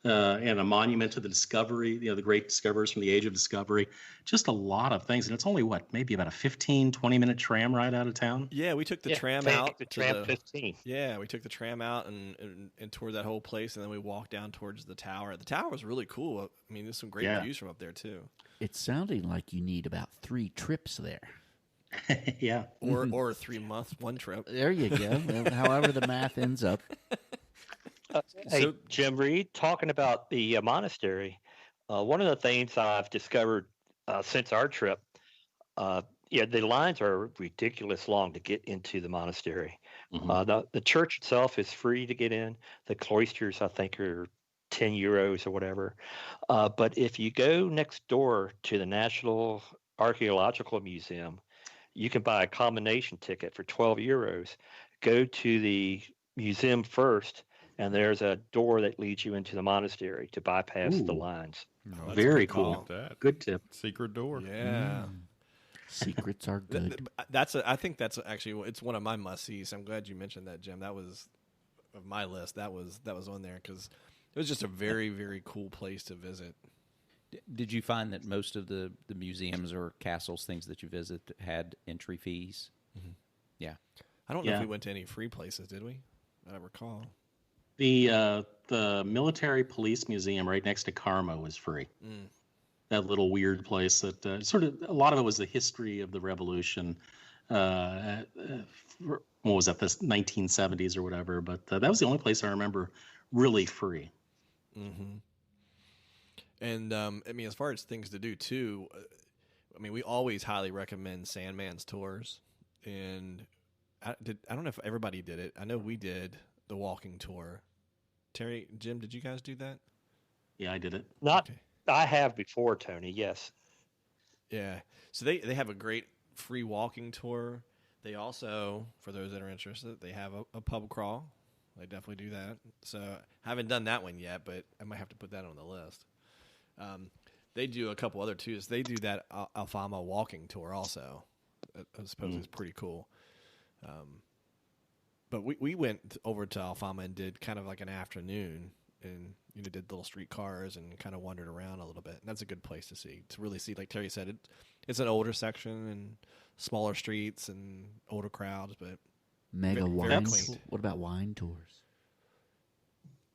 D: and a monument to the discovery, the great discoverers from the Age of Discovery. Just a lot of things, and it's only maybe about a 15-20 minute tram ride out of town.
B: Yeah, we took the tram out.
F: The tram 15.
B: Yeah, we took the tram out and toured that whole place, and then we walked down towards the tower. The tower was really cool. I mean, there's some great views from up there too.
C: It's sounding like you need about 3 trips there.
D: Yeah.
B: Or a 3-month one trip.
C: There you go. However the math ends up.
F: Hey, Jim Reed, talking about the monastery, one of the things I've discovered since our trip, the lines are ridiculous long to get into the monastery.
D: Mm-hmm.
F: The church itself is free to get in. The cloisters, I think, are 10 euros or whatever. But if you go next door to the National Archaeological Museum, you can buy a combination ticket for 12 euros. Go to the museum first, and there's a door that leads you into the monastery to bypass the lines.
D: Oh, very cool. Good tip.
E: Secret door.
B: Yeah.
C: Secrets are good.
B: I think that's actually, it's one of my must-sees. I'm glad you mentioned that, Jim. That was of my list. That was on there because it was just a very, very cool place to visit.
G: Did you find that most of the museums or castles, things that you visit, had entry fees?
B: Mm-hmm.
G: Yeah.
B: I don't know if we went to any free places, did we? I don't recall.
D: The Military Police Museum right next to Carmo was free. That little weird place that sort of, a lot of it was the history of the revolution. What was that, the 1970s or whatever? But that was the only place I remember really free.
B: Mm-hmm. And I mean, as far as things to do too, I mean, we always highly recommend Sandman's tours. And I don't know if everybody did it. I know we did the walking tour. Terry, Jim, did you guys do that?
D: Yeah, I did it.
F: I have before, Tony. Yes.
B: Yeah. So they have a great free walking tour. They also, for those that are interested, they have a pub crawl. They definitely do that. So I haven't done that one yet, but I might have to put that on the list. They do a couple other tours. They do that Alfama walking tour also. I suppose it's pretty cool. But we went over to Alfama and did kind of like an afternoon, and did little street cars and kind of wandered around a little bit. And that's a good place to really see. Like Terry said, it's an older section and smaller streets and older crowds, but
C: Mega
B: very
C: wine.
B: quaint.
C: What about wine tours?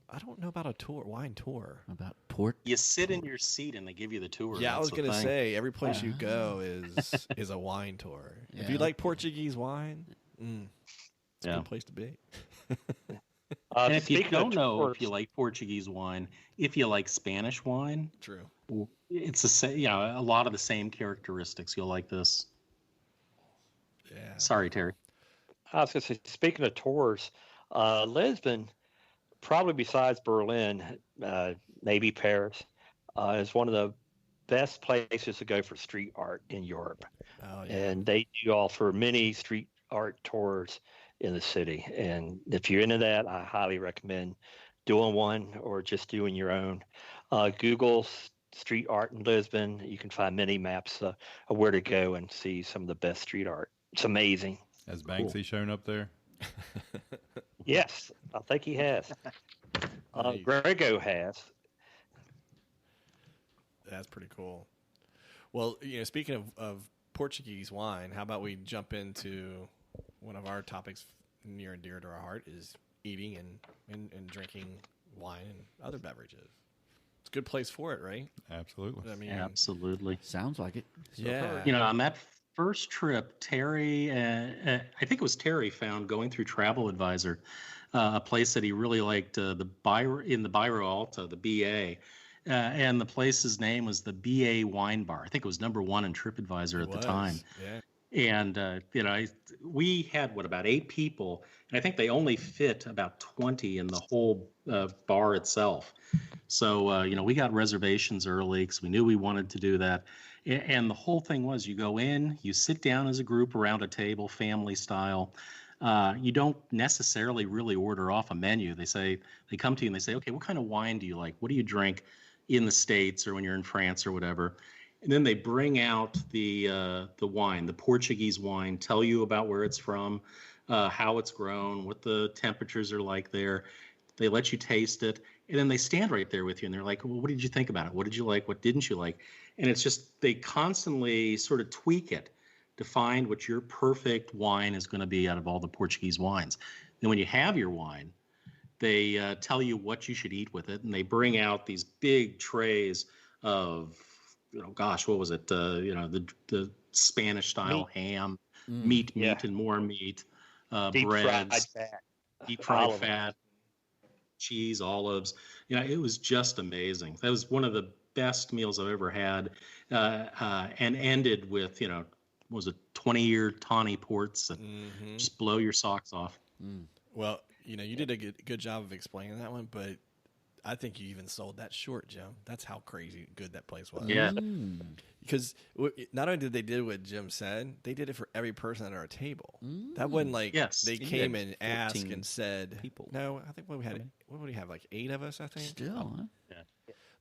B: I don't know about a wine tour.
C: About port?
D: You sit in your seat and they give you the tour.
B: Yeah, I was
D: That's the
B: gonna
D: thing.
B: say every place you go is a wine tour. If you
C: Yeah.
B: like Portuguese wine, it's a
D: Yeah.
B: good place to be.
D: And if you
F: speaking of
D: don't know
F: tours-
D: if you like Portuguese wine, if you like Spanish wine,
B: True.
D: it's the same. A lot of the same characteristics. You'll like this.
B: Yeah.
D: Sorry, Terry.
F: I was going to say, speaking of tours, Lisbon, probably besides Berlin, maybe Paris, is one of the best places to go for street art in Europe.
B: Oh yeah.
F: And they do offer many street art tours in the city. And if you're into that, I highly recommend doing one or just doing your own. Google street art in Lisbon. You can find many maps of where to go and see some of the best street art. It's amazing.
E: Has Banksy shown up there?
F: Yes, I think he has.
B: Nice.
F: Grego has.
B: That's pretty cool. Well, speaking of Portuguese wine, how about we jump into one of our topics near and dear to our heart is eating and drinking wine and other beverages. It's a good place for it, right?
E: Absolutely.
B: I mean,
D: Absolutely.
C: Sounds like it.
B: yeah.
D: On that first trip, Terry, I think it was Terry, found going through Travel Advisor, a place that he really liked, in the Bairro Alta, the BA. And the place's name was the BA Wine Bar. I think it was number one in TripAdvisor at the time.
B: Yeah.
D: And, we had, about 8 people, and I think they only fit about 20 in the whole bar itself. So, we got reservations early because we knew we wanted to do that. And the whole thing was you go in, you sit down as a group around a table, family style. You don't necessarily really order off a menu. They come to you and they say, okay, what kind of wine do you like? What do you drink in the States or when you're in France or whatever? And then they bring out the wine, the Portuguese wine, tell you about where it's from, how it's grown, what the temperatures are like there. They let you taste it, and then they stand right there with you, and they're like, well, what did you think about it? What did you like? What didn't you like? And it's just they constantly sort of tweak it to find what your perfect wine is going to be out of all the Portuguese wines. Then when you have your wine, they tell you what you should eat with it, and they bring out these big trays of what was it? The Spanish style ham, meat,
F: Yeah.
D: and more meat,
F: Deep fried
D: breads,
F: fat.
D: deep fried
F: Olive.
D: fat, cheese, olives. It was just amazing. That was one of the best meals I've ever had, and ended with was it 20-year tawny ports that just blow your socks off.
B: Well, you did a good job of explaining that one, but I think you even sold that short, Jim. That's how crazy good that place was.
D: Yeah.
B: Because not only did they do what Jim said, they did it for every person at our table. That wasn't like
D: Yes.
B: they
G: You
B: came
G: had
B: and asked
G: 14
B: and said,
G: people.
B: No, I think what would we have, like 8 of us, I think?
C: Still, huh?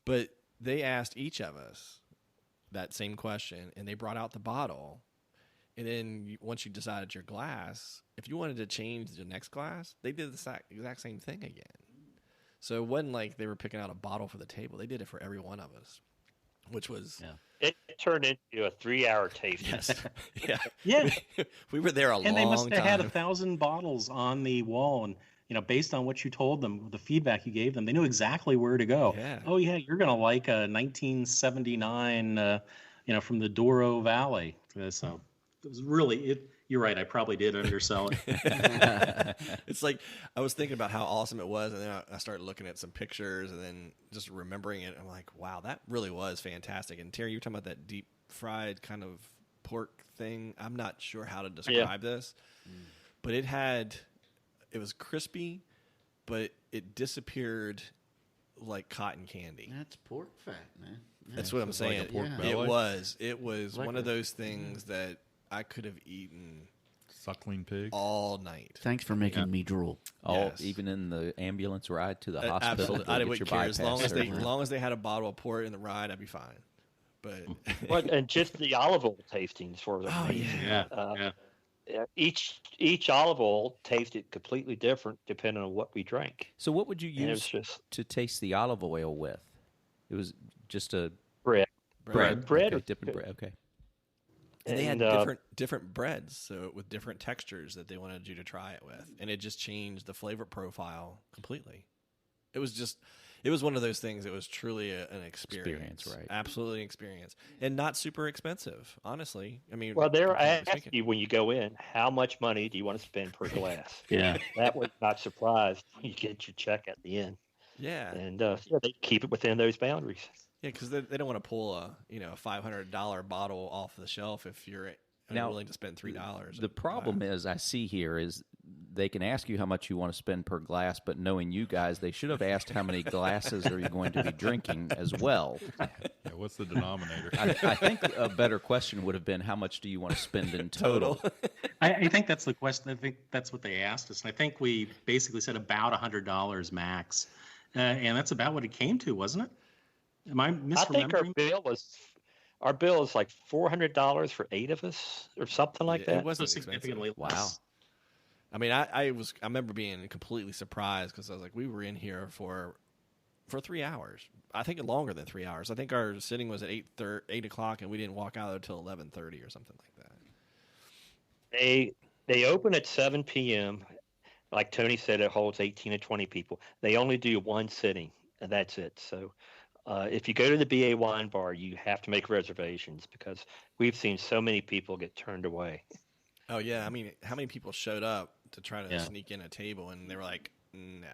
B: But they asked each of us that same question, and they brought out the bottle. And then once you decided your glass, if you wanted to change the next glass, they did the exact same thing again. So it wasn't like they were picking out a bottle for the table. They did it for every one of us, which was
F: It turned into a 3-hour tasting.
B: yes, yeah,
D: Yeah.
B: we were there a
D: And they must
B: long
D: have had
B: time.
D: 1,000 bottles on the wall, and based on what you told them, the feedback you gave them, they knew exactly where to go.
B: Yeah.
D: Oh yeah, you're gonna like a 1979, from the Douro Valley. So it was really You're right. I probably did undersell it.
B: It's like I was thinking about how awesome it was, and then I started looking at some pictures, and then just remembering it. I'm like, wow, that really was fantastic. And Terry, you're talking about that deep fried kind of pork thing. I'm not sure how to describe this, but it was crispy, but it disappeared like cotton candy.
C: That's pork fat, man. Yeah.
B: That's what I'm saying.
E: like a pork
C: Yeah.
E: belly?
B: It was
C: Like
B: one
C: a-
B: of those things that I could have eaten
E: Suckling pig.
B: all night.
C: Thanks for making me drool.
B: Yes.
G: Even in the ambulance ride to the hospital.
B: Absolutely,
G: to
B: I
G: get
B: wouldn't
G: your
B: care as long
G: bypass
B: as they
G: surgery.
B: had a bottle of port in the ride, I'd be fine. But
F: Well, and just the olive oil tastings were
B: Oh,
F: amazing.
B: yeah.
D: Yeah.
F: each olive oil tasted completely different depending on what we drank.
G: So what would you
F: And it was
G: use
F: just
G: to taste the olive oil with? It was just a
F: bread.
G: bread.
F: Bread
G: Okay,
F: is
G: dipping
F: good.
G: bread. Okay.
B: And they had
F: And,
B: different breads, so with different textures that they wanted you to try it with, and it just changed the flavor profile completely. It was one of those things. It was truly an experience,
G: Right?
B: Absolutely an experience, and not super expensive, honestly. I mean,
F: Well, they're
B: comparatively
F: asking
B: speaking.
F: you when you go in, how much money do you want to spend per glass?
D: Yeah.
F: That was not surprised when you get your check at the end.
B: Yeah,
F: And they keep it within those boundaries.
B: yeah, because they don't want to pull a $500 bottle off the shelf if you're
G: Now,
B: willing to spend $3.
G: The problem is, I see here, is they can ask you how much you want to spend per glass, but knowing you guys, they should have asked how many glasses are you going to be drinking as well.
E: Yeah, what's the denominator?
G: I think a better question would have been, how much do you want to spend in total?
D: I think that's the question. I think that's what they asked us. And I think we basically said about $100 max. And that's about what it came to, wasn't it? Am I misremembering?
F: I think our bill is like $400 for 8 of us or something like that.
B: It wasn't
D: So
B: expensive.
D: significantly
G: Wow.
D: less.
B: I mean, I remember being completely surprised because I was like, we were in here for 3 hours. I think longer than 3 hours. I think our sitting was at 8 o'clock, and we didn't walk out until 11:30 or something like that.
F: They open at 7 p.m. Like Tony said, it holds 18 to 20 people. They only do one sitting, and that's it. So if you go to the BA Wine Bar, you have to make reservations because we've seen so many people get turned away.
B: Oh yeah, I mean, how many people showed up to try to
D: Yeah.
B: sneak in a table, and they were like, "No,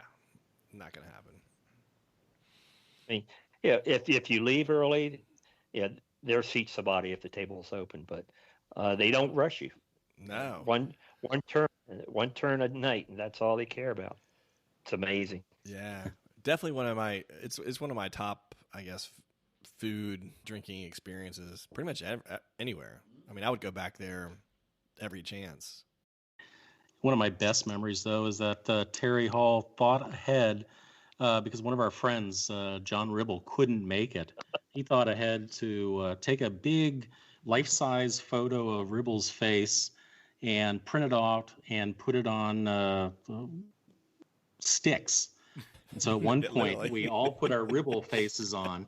B: not gonna happen."
F: I mean, yeah, if you leave early, yeah, their seat's somebody if the table's open, but they don't rush you.
B: No.
F: One turn a night, and that's all they care about. It's amazing.
B: Yeah, definitely one of my. It's one of my top, I guess, food drinking experiences. Pretty much anywhere. I mean, I would go back there every chance.
D: One of my best memories, though, is that Terry Hall thought ahead because one of our friends, John Ribble, couldn't make it. He thought ahead to take a big life-size photo of Ribble's face and print it out and put it on sticks. And so at one point,
B: Literally.
D: we all put our Ribble faces on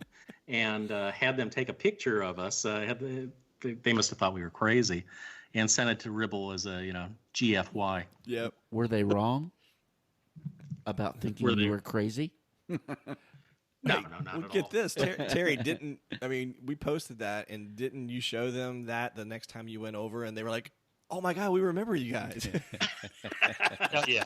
D: and had them take a picture of us. They must have thought we were crazy and sent it to Ribble as a, GFY.
B: Yep.
C: Were they wrong about thinking
D: Were they-
C: you were crazy?
D: No, not
B: Well,
D: at
B: get
D: all.
B: this, Terry didn't. I mean, we posted that, and didn't you show them that the next time you went over, and they were like, "Oh my God, we remember you guys."
F: Oh, yeah.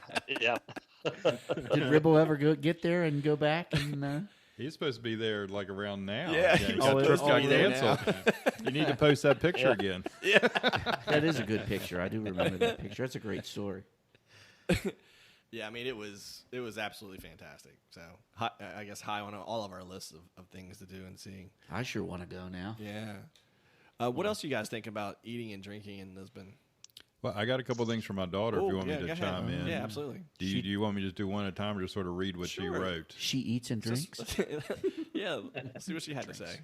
C: Did Ribble ever get there and go back and?
E: He's supposed to be there like around now.
B: Yeah,
E: It
B: he's
E: got,
C: supposed to
E: got
C: be there
E: canceled. You need to post that picture again.
C: That is a good picture. I do remember that picture. That's a great story.
B: Yeah, I mean, it was absolutely fantastic. So I guess high on all of our lists of things to do and seeing.
C: I sure want to go now.
B: Yeah. What else you guys think about eating and drinking in Lisbon?
E: Well, I got a couple things from my daughter. If you want me
B: go
E: to
B: ahead.
E: chime in,
B: Yeah, absolutely.
E: Do you want me to just do one at a time, or just sort of read what she
B: Sure.
E: wrote?
C: She eats and drinks.
B: Yeah, let's see what she had to say.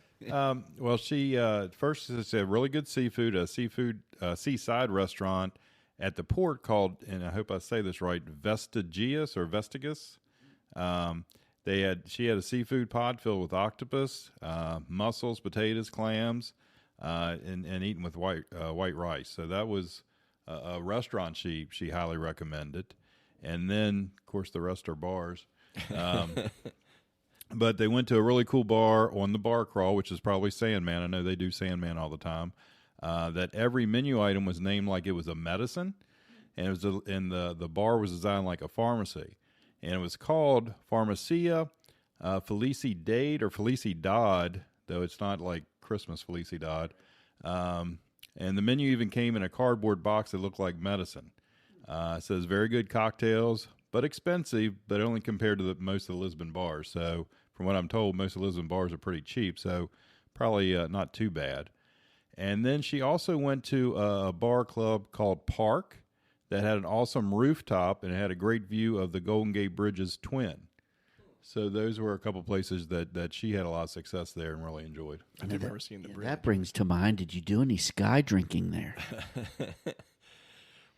E: Well, she first said really good seafood, a seaside restaurant at the port called, and I hope I say this right, Vestigius or Vestigus. She had a seafood pod filled with octopus, mussels, potatoes, clams, and eaten with white rice. So that was a restaurant she highly recommended. And then, of course, the rest are bars. But they went to a really cool bar on the bar crawl, which is probably Sandman. I know they do Sandman all the time. That every menu item was named like it was a medicine, and it was the bar was designed like a pharmacy, and it was called Pharmacia Felicidade or Felicidad, though it's not like Christmas Felicidad. And the menu even came in a cardboard box that looked like medicine. It says very good cocktails, but expensive, but only compared to most of the Lisbon bars. So from what I'm told, most of the Lisbon bars are pretty cheap, so probably not too bad. And then she also went to a bar club called Park that had an awesome rooftop and it had a great view of the Golden Gate Bridge's twin. So those were a couple places that she had a lot of success there and really enjoyed.
B: I've never seen the bridge.
C: That brings to mind, did you do any sky drinking there?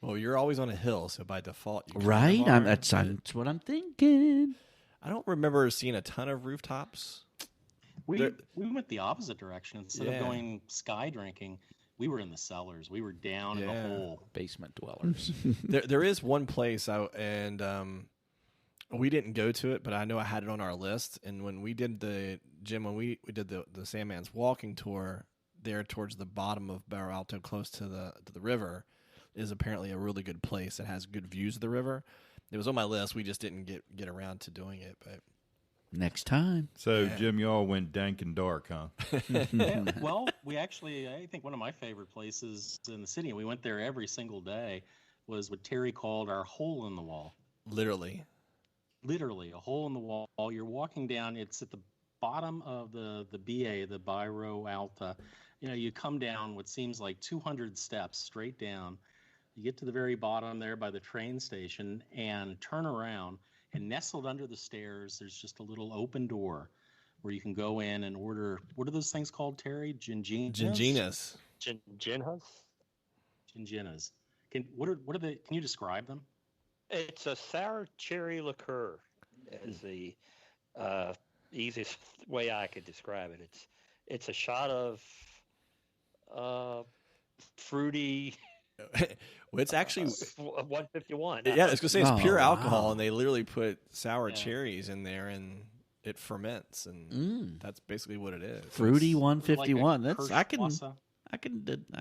B: Well, you're always on a hill, so by default, you kind
C: Right?
B: of are,
C: That's
B: but
C: what I'm thinking.
B: I don't remember seeing a ton of rooftops.
D: We went the opposite direction. Instead of
B: Yeah.
D: going sky drinking, we were in the cellars. We were down in the
B: Yeah.
D: hole.
G: Basement dwellers.
B: There is one place we didn't go to it, but I know I had it on our list. And when we did the did the Sandman's walking tour there towards the bottom of Barro Alto, close to the river, is apparently a really good place that has good views of the river. It was on my list. We just didn't get around to doing it, but
C: Next time.
E: So,
B: Yeah.
E: Jim, y'all went dank and dark, huh?
D: Yeah, well, we actually, I think one of my favorite places in the city, and we went there every single day, was what Terry called our hole in the wall.
B: literally,
D: Literally, a hole in the wall. You're walking down, it's at the bottom of the BA, the Bairro Alta. You come down what seems like 200 steps straight down. You get to the very bottom there by the train station and turn around, and nestled under the stairs, there's just a little open door where you can go in and order. What are those things called, Terry? Ginginas?
B: Ginginas.
D: Ginginas. What are they? Can you describe them?
F: It's a sour cherry liqueur. Is the easiest way I could describe it. It's a shot of fruity.
B: Well, it's actually
F: 151.
B: yeah. I was gonna say it's
C: Oh,
B: pure alcohol,
C: wow.
B: and they literally put sour
D: Yeah.
B: cherries in there, and it ferments, and that's basically what it is.
C: Fruity
B: It's-
C: 151.
D: Like a
C: That's I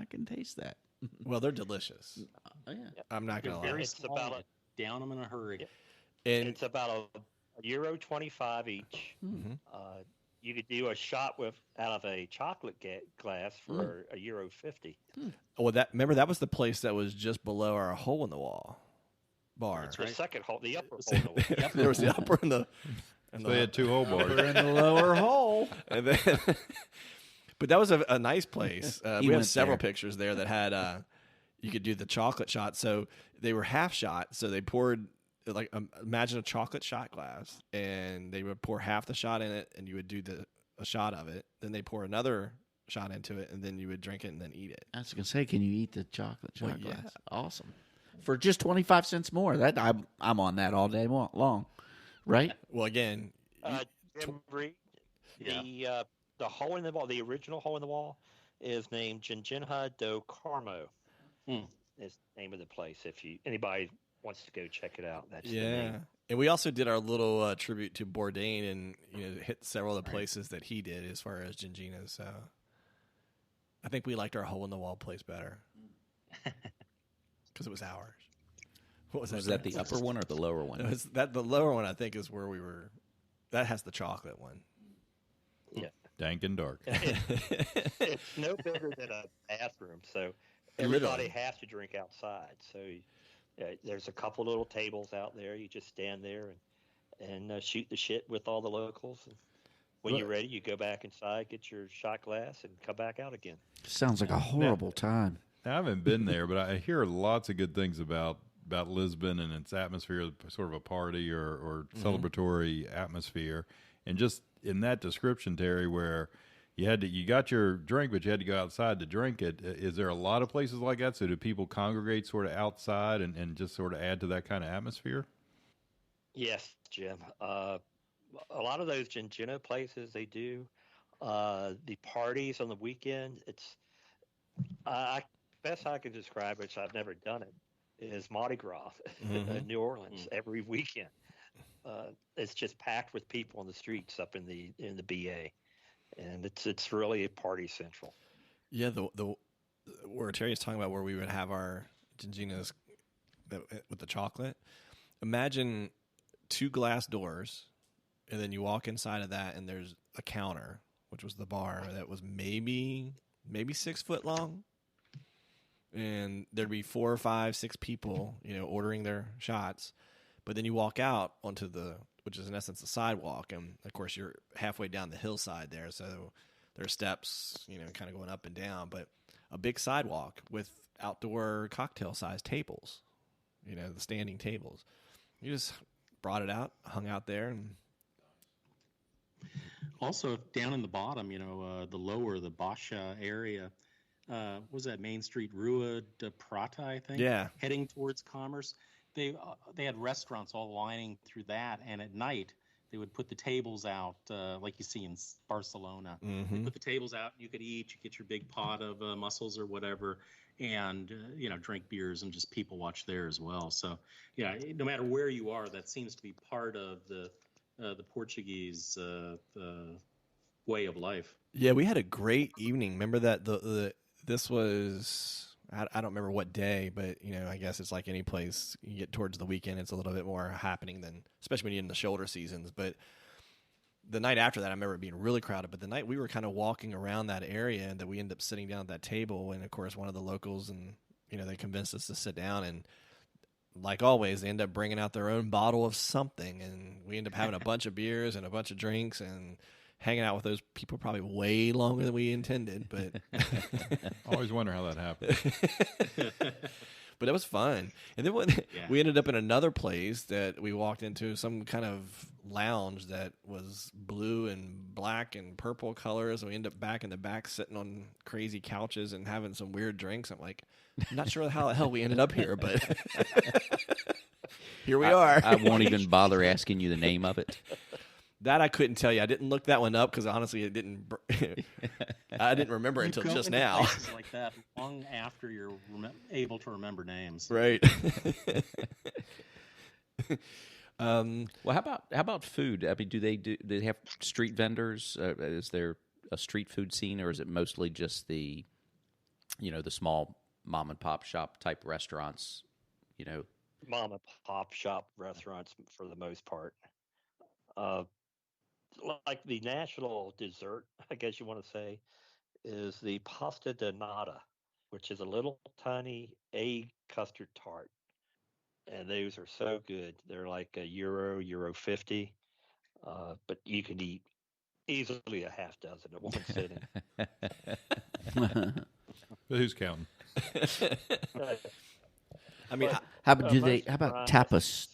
C: can taste that.
B: well, they're delicious.
C: Oh, yeah.
B: I'm not
D: They're
B: gonna
D: very
B: lie.
F: It's
D: small.
F: about
D: Down them in a hurry.
B: And
F: It's about a €1.25 each.
B: Mhm.
F: You could do a shot out of a chocolate glass for €1.50.
B: well, remember that was the place that was just below our hole in the wall bar.
D: That's
F: The
D: right.
F: second hole, the upper hole. in the wall.
B: There was the upper and the
E: So they had two whole bars.
C: in the lower hole.
B: and then, but that was a nice place.
C: He
B: We have
C: went
B: several
C: there.
B: pictures there that had you could do the chocolate shot. So they were half shot. So they poured like imagine a chocolate shot glass, and they would pour half the shot in it, and you would do a shot of it. Then they pour another shot into it, and then you would drink it and then eat it.
C: I was gonna say, can you eat the chocolate shot
B: Well, yeah.
C: glass? Awesome. For just 25 cents more. That I'm on that all day long. Right?
B: Well, again,
F: Jim Reed,
D: Yeah.
F: the hole in the wall, the original hole in the wall, is named Gingina do Carmo. Is the name of the place. If anybody wants to go check it out, that's the
B: yeah.
F: name.
B: And we also did our little tribute to Bourdain, and hit several of the places that he did as far as Ginginas. So I think we liked our hole in the wall place better because it was ours. What was
G: Was that the upper one or the lower one?
B: No, the lower one I think is where we were. That has the chocolate one.
E: Dank and dark.
F: It's no bigger than a bathroom, so everybody has to drink outside. So there's a couple little tables out there. You just stand there and shoot the shit with all the locals. And when you're ready, you go back inside, get your shot glass, and come back out again.
C: Sounds like a horrible time.
E: I haven't been there, but I hear lots of good things about Lisbon and its atmosphere, sort of a party or celebratory atmosphere. And just in that description, Terry, where you got your drink, but you had to go outside to drink it. Is there a lot of places like that? So do people congregate sort of outside and just sort of add to that kind of atmosphere?
F: Yes, Jim. A lot of those Gingina places, they do. The parties on the weekend, it's best I can describe it, I've never done it, is Mardi Gras in New Orleans every weekend. It's just packed with people on the streets up in the BA, and it's really a party central.
B: Yeah, the where Terry's talking about where we would have our Ginginas with the chocolate. Imagine 2 glass doors, and then you walk inside of that, and there's a counter, which was the bar that was maybe 6 foot long, and there'd be 4 or 5, 6 people, ordering their shots. But then you walk out onto which is in essence the sidewalk, and of course you're halfway down the hillside there, so there are steps, kind of going up and down, but a big sidewalk with outdoor cocktail-sized tables, the standing tables. You just brought it out, hung out there, and
D: Also, down in the bottom, the lower, the Basha area, was that Main Street, Rua de Prata, I think?
B: Yeah.
D: Heading towards Commerce. They had restaurants all lining through that, and at night they would put the tables out like you see in Barcelona. They put the tables out, you could eat, you get your big pot of mussels or whatever, and drink beers and just people watch there as well. So yeah, no matter where you are, that seems to be part of the Portuguese way of life.
B: Yeah, we had a great evening. Remember that this was I don't remember what day, but I guess it's like any place you get towards the weekend, it's a little bit more happening than, especially when you're in the shoulder seasons. But the night after that, I remember it being really crowded. But the night we were kind of walking around that area, and that we ended up sitting down at that table, and of course one of the locals, and they convinced us to sit down, and like always, they end up bringing out their own bottle of something, and we end up having a bunch of beers and a bunch of drinks and hanging out with those people probably way longer than we intended. But
E: I always wonder how that happened.
B: But it was fun. And then we ended up in another place that we walked into, some kind of lounge that was blue and black and purple colors. And we ended up back in the back sitting on crazy couches and having some weird drinks. I'm like, I'm not sure how the hell we ended up here, but here we are.
G: I won't even bother asking you the name of it.
B: That I couldn't tell you. I didn't look that one up because honestly, it didn't. I didn't remember until just now.
D: Places like that long after you're able to remember names,
B: right?
G: Well, how about food? I mean, do they have street vendors? Is there a street food scene, or is it mostly just the small mom and pop shop type restaurants?
F: Mom and pop shop restaurants for the most part. Like the national dessert, I guess you want to say, is the pasta de nata, which is a little tiny egg custard tart. And those are so good. They're like a euro 50, but you can eat easily a half dozen at one sitting.
E: But who's counting?
B: I mean,
C: how about tapas?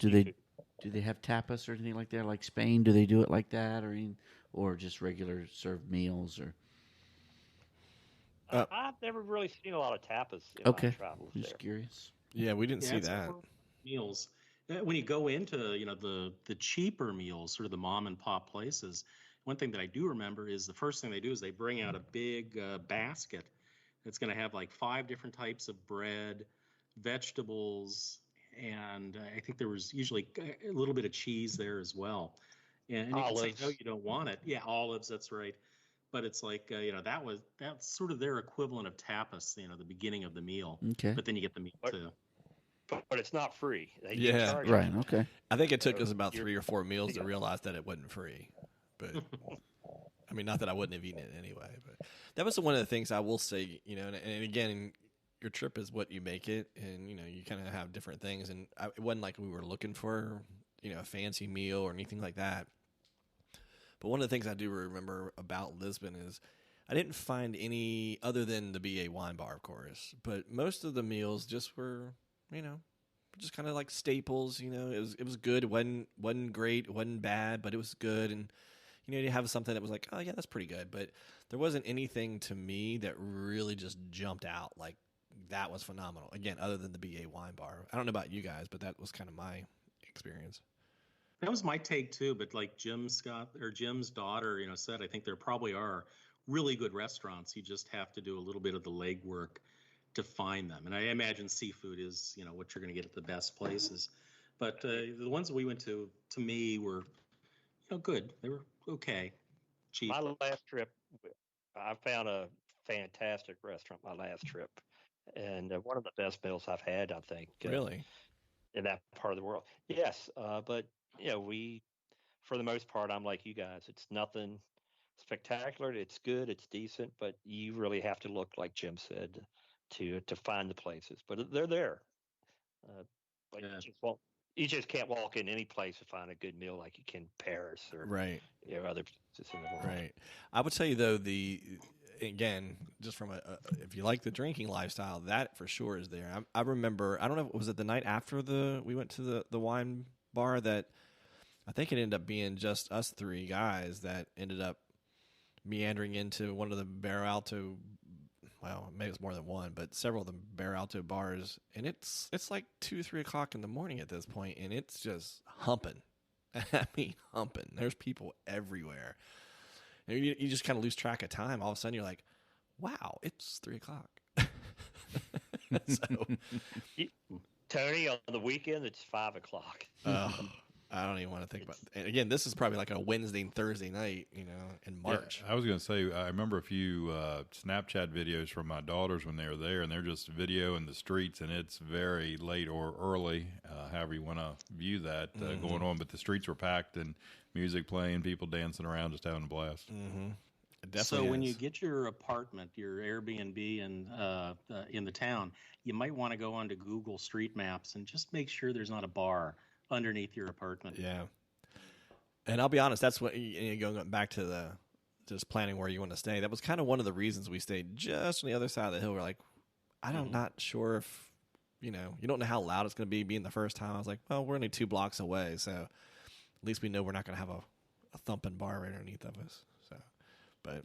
C: Do they have tapas or anything like that? Like Spain, do they do it like that, or just regular served meals? Or
F: I've never really seen a lot of tapas in my travels
C: just
F: there.
C: Curious.
B: Yeah, we didn't see that.
D: Meals. When you go into the cheaper meals, sort of the mom and pop places, one thing that I do remember is the first thing they do is they bring out a big basket that's going to have like 5 different types of bread, vegetables, and I think there was usually a little bit of cheese there as well. And you can say, no, you don't want it. Yeah, olives, that's right. But it's like, that's sort of their equivalent of tapas, the beginning of the meal.
C: Okay.
D: But then you get the meal too.
F: But it's not free.
B: Yeah,
C: right. Okay.
B: I think it took us about 3 or 4 meals to realize that it wasn't free. But I mean, not that I wouldn't have eaten it anyway. But that was one of the things I will say. And again, your trip is what you make it, and you kind of have different things. And it wasn't like we were looking for a fancy meal or anything like that. But one of the things I do remember about Lisbon is I didn't find any other than the BA wine bar, of course. But most of the meals just were, just kind of like staples. It was good. It wasn't great. It wasn't bad, but it was good. And you have something that was like, oh yeah, that's pretty good. But there wasn't anything to me that really just jumped out like that was phenomenal. Again, other than the BA wine bar. I don't know about you guys, but that was kind of my experience.
D: That was my take too, but like Jim's daughter, said, I think there probably are really good restaurants. You just have to do a little bit of the legwork to find them. And I imagine seafood is, what you're going to get at the best places. But the ones that we went to me, were, good. They were okay, cheap.
F: My last trip, I found a fantastic restaurant. My last trip, and one of the best meals I've had, I think.
B: Really?
F: In that part of the world, yes. But we, for the most part, I'm like you guys. It's nothing spectacular. It's good. It's decent. But you really have to look, like Jim said, to find the places. But they're there. But you just can't walk in any place and find a good meal like you can Paris or other places in the world.
B: Right. I would tell you though, again, just from if you like the drinking lifestyle, that for sure is there. I remember, I don't know, was it the night after we went to the wine bar that I think it ended up being just us 3 guys that ended up meandering into one of the Barro Alto well, maybe it's more than one, but several of them bare alto bars, and it's like 2-3 o'clock in the morning at this point, and it's just humping. I mean, humping. There's people everywhere. And you just kind of lose track of time. All of a sudden, you're like, wow, it's 3 o'clock. So,
F: Tony, on the weekend, it's 5 o'clock.
B: I don't even want to think about it. And again, this is probably like a Wednesday and Thursday night, in March.
E: Yeah, I was going to say, I remember a few Snapchat videos from my daughters when they were there, and they're just video in the streets, and it's very late or early, however you want to view that going on. But the streets were packed and music playing, people dancing around, just having a blast.
B: Mm-hmm.
D: So when you get your apartment, your Airbnb in the town, you might want to go onto Google Street Maps and just make sure there's not a bar underneath your apartment.
B: Yeah. And I'll be honest, that's what, going back to just planning where you want to stay. That was kind of one of the reasons we stayed just on the other side of the hill. We're like, I'm not sure if, you don't know how loud it's going to be being the first time. I was like, well, we're only 2 blocks away. So at least we know we're not going to have a thumping bar right underneath of us. So, but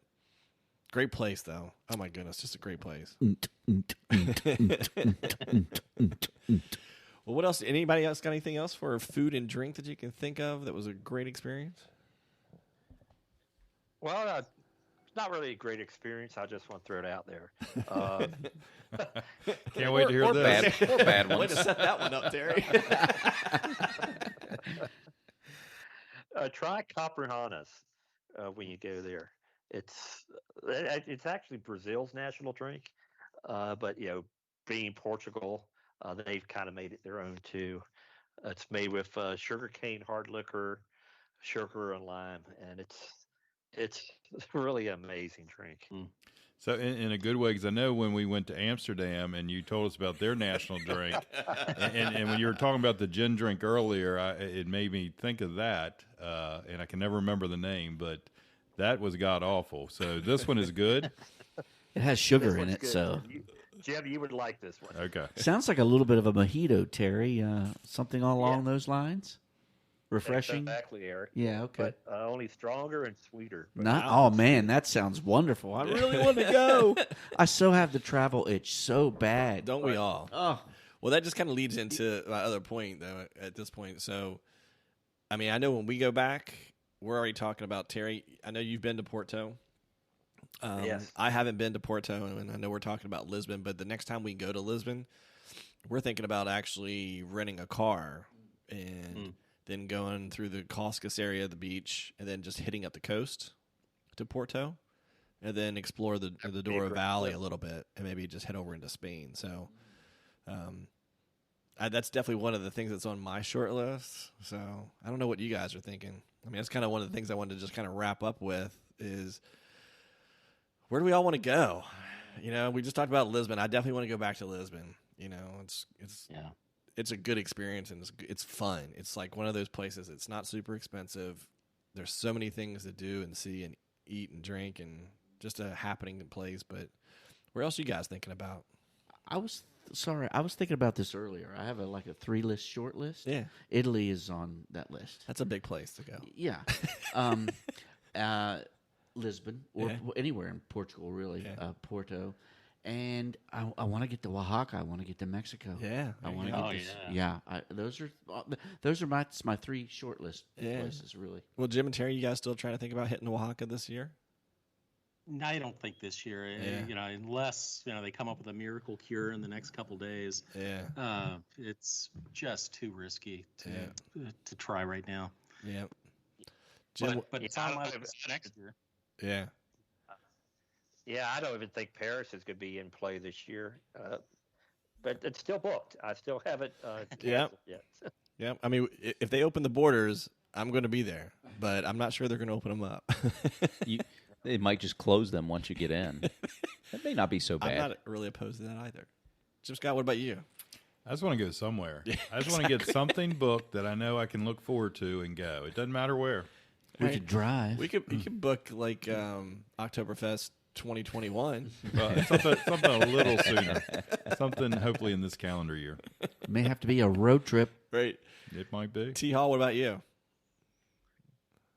B: great place though. Oh my goodness. Just a great place. Well, what else? Anybody else got anything else for food and drink that you can think of that was a great experience?
F: Well, it's not really a great experience. I just want to throw it out there.
E: Can't wait to hear this.
G: Bad
B: Way
G: ones.
B: to set that one up, Terry.
F: Try Caprihanas when you go there. It's actually Brazil's national drink, but being Portugal, they've kind of made it their own too. It's made with sugarcane hard liquor, sugar and lime, and it's really an amazing drink.
E: So in a good way, because I know when we went to Amsterdam and you told us about their national drink, and when you were talking about the gin drink earlier, it made me think of that, and I can never remember the name, but that was god awful. So this one is good.
C: It has sugar
F: This
C: in
F: one's
C: it,
F: good.
C: so
F: Jeb, you would like this one.
E: Okay.
C: sounds like a little bit of a mojito, Terry. Something along those lines. Refreshing.
F: Exactly, Eric.
C: Yeah. Okay.
F: But only stronger and sweeter.
C: Oh man, that sounds wonderful. I really want to go. I so have the travel itch so bad.
B: Don't we all?
C: Oh,
B: Well, that just kind of leads into my other point, though, at this point. So, I mean, I know when we go back, we're already talking about Terry. I know you've been to Porto.
F: Yes.
B: I haven't been to Porto, and I know we're talking about Lisbon, but the next time we go to Lisbon, we're thinking about actually renting a car and then going through the Coscus area of the beach and then just hitting up the coast to Porto and then explore the Douro Valley a little bit and maybe just head over into Spain. So that's definitely one of the things that's on my short list. So I don't know what you guys are thinking. I mean, that's kind of one of the things I wanted to just kind of wrap up with is where do we all want to go? We just talked about Lisbon. I definitely want to go back to Lisbon. It's a good experience and it's fun. It's like one of those places. It's not super expensive. There's so many things to do and see and eat and drink and just a happening place. But where else are you guys thinking about?
C: I was thinking about this earlier. I have a 3-list short list.
B: Yeah.
C: Italy is on that list.
B: That's a big place to go.
C: Yeah. Lisbon or anywhere in Portugal, really.
B: Yeah.
C: Porto. And I want to get to Oaxaca. I want to get to Mexico.
B: Yeah.
C: I want to
D: go.
C: get this. Yeah. Those are my 3 short list places, really.
B: Well, Jim and Terry, you guys still trying to think about hitting Oaxaca this year?
D: I don't think this year, unless they come up with a miracle cure in the next couple days.
B: Yeah.
D: It's just too risky to try right now.
B: Yeah. Jim,
D: But it's on my list next year.
B: yeah.
F: Yeah, I don't even think Paris is going to be in play this year. But it's still booked. I still haven't canceled yet.
B: Yeah. I mean, if they open the borders, I'm going to be there, but I'm not sure they're going to open them up.
G: They might just close them once you get in. That may not be so bad.
B: I'm not really opposed to that either. Jim Scott, what about you?
E: I just want to go somewhere.
B: Yeah,
E: I just want to get something booked that I know I can look forward to and go. It doesn't matter where.
C: We could drive.
B: We could book like Oktoberfest 2021.
E: Something a little sooner. Something hopefully in this calendar year.
C: It may have to be a road trip.
B: Right.
E: It might be.
B: T Hall, what about you?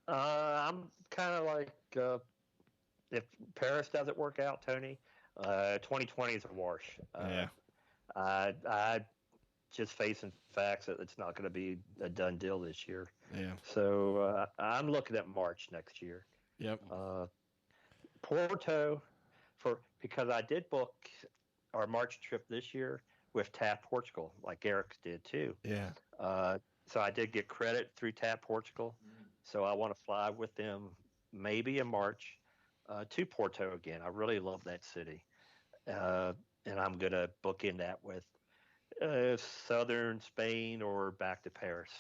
F: I'm kind of like if Paris doesn't work out, Tony, 2020 is a wash.
B: Yeah.
F: I just facing facts that it's not going to be a done deal this year.
B: Yeah.
F: So I'm looking at March next year.
B: Yep.
F: Porto, because I did book our March trip this year with TAP Portugal, like Eric did too.
B: Yeah.
F: So I did get credit through TAP Portugal. So I want to fly with them maybe in March to Porto again. I really love that city. And I'm going to book in that with southern Spain or back to Paris.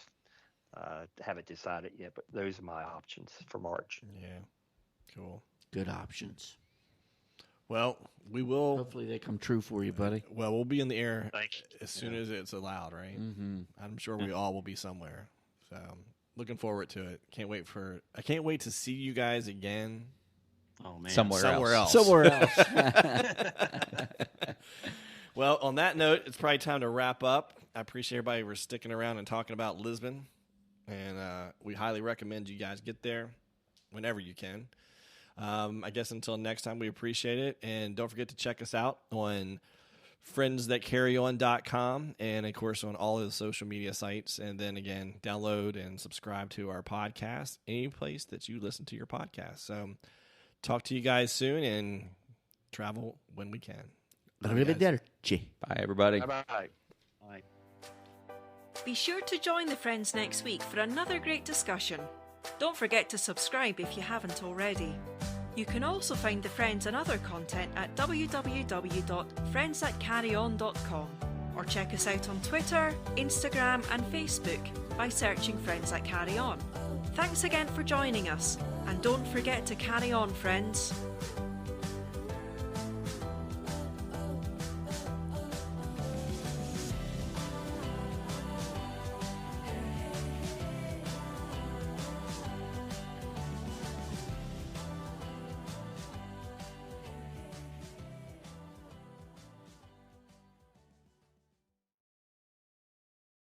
F: Haven't decided yet, but those are my options for March.
B: Yeah. Cool.
C: Good options.
B: Well, we will.
C: Hopefully they come true for you, buddy.
B: Well, we'll be in the air
F: Thanks.
B: as soon as it's allowed, right?
C: Mm-hmm.
B: I'm sure we all will be somewhere. So, looking forward to it. I can't wait to see you guys again.
D: Oh man,
G: Somewhere else.
C: Somewhere else.
B: Well, on that note, it's probably time to wrap up. I appreciate everybody for sticking around and talking about Lisbon. And we highly recommend you guys get there whenever you can. I guess until next time, we appreciate it. And don't forget to check us out on friendsthatcarryon.com and, of course, on all of the social media sites. And then, again, download and subscribe to our podcast, any place that you listen to your podcast. So talk to you guys soon and travel when we can.
C: Arrivederci.
G: Bye, everybody.
F: Bye-bye. Bye.
A: Be sure to join the friends next week for another great discussion. Don't forget to subscribe if you haven't already. You can also find the Friends and other content at www.friendsthatcarryon.com or check us out on Twitter, Instagram and Facebook by searching Friends That Carry On. Thanks again for joining us, and don't forget to carry on, friends.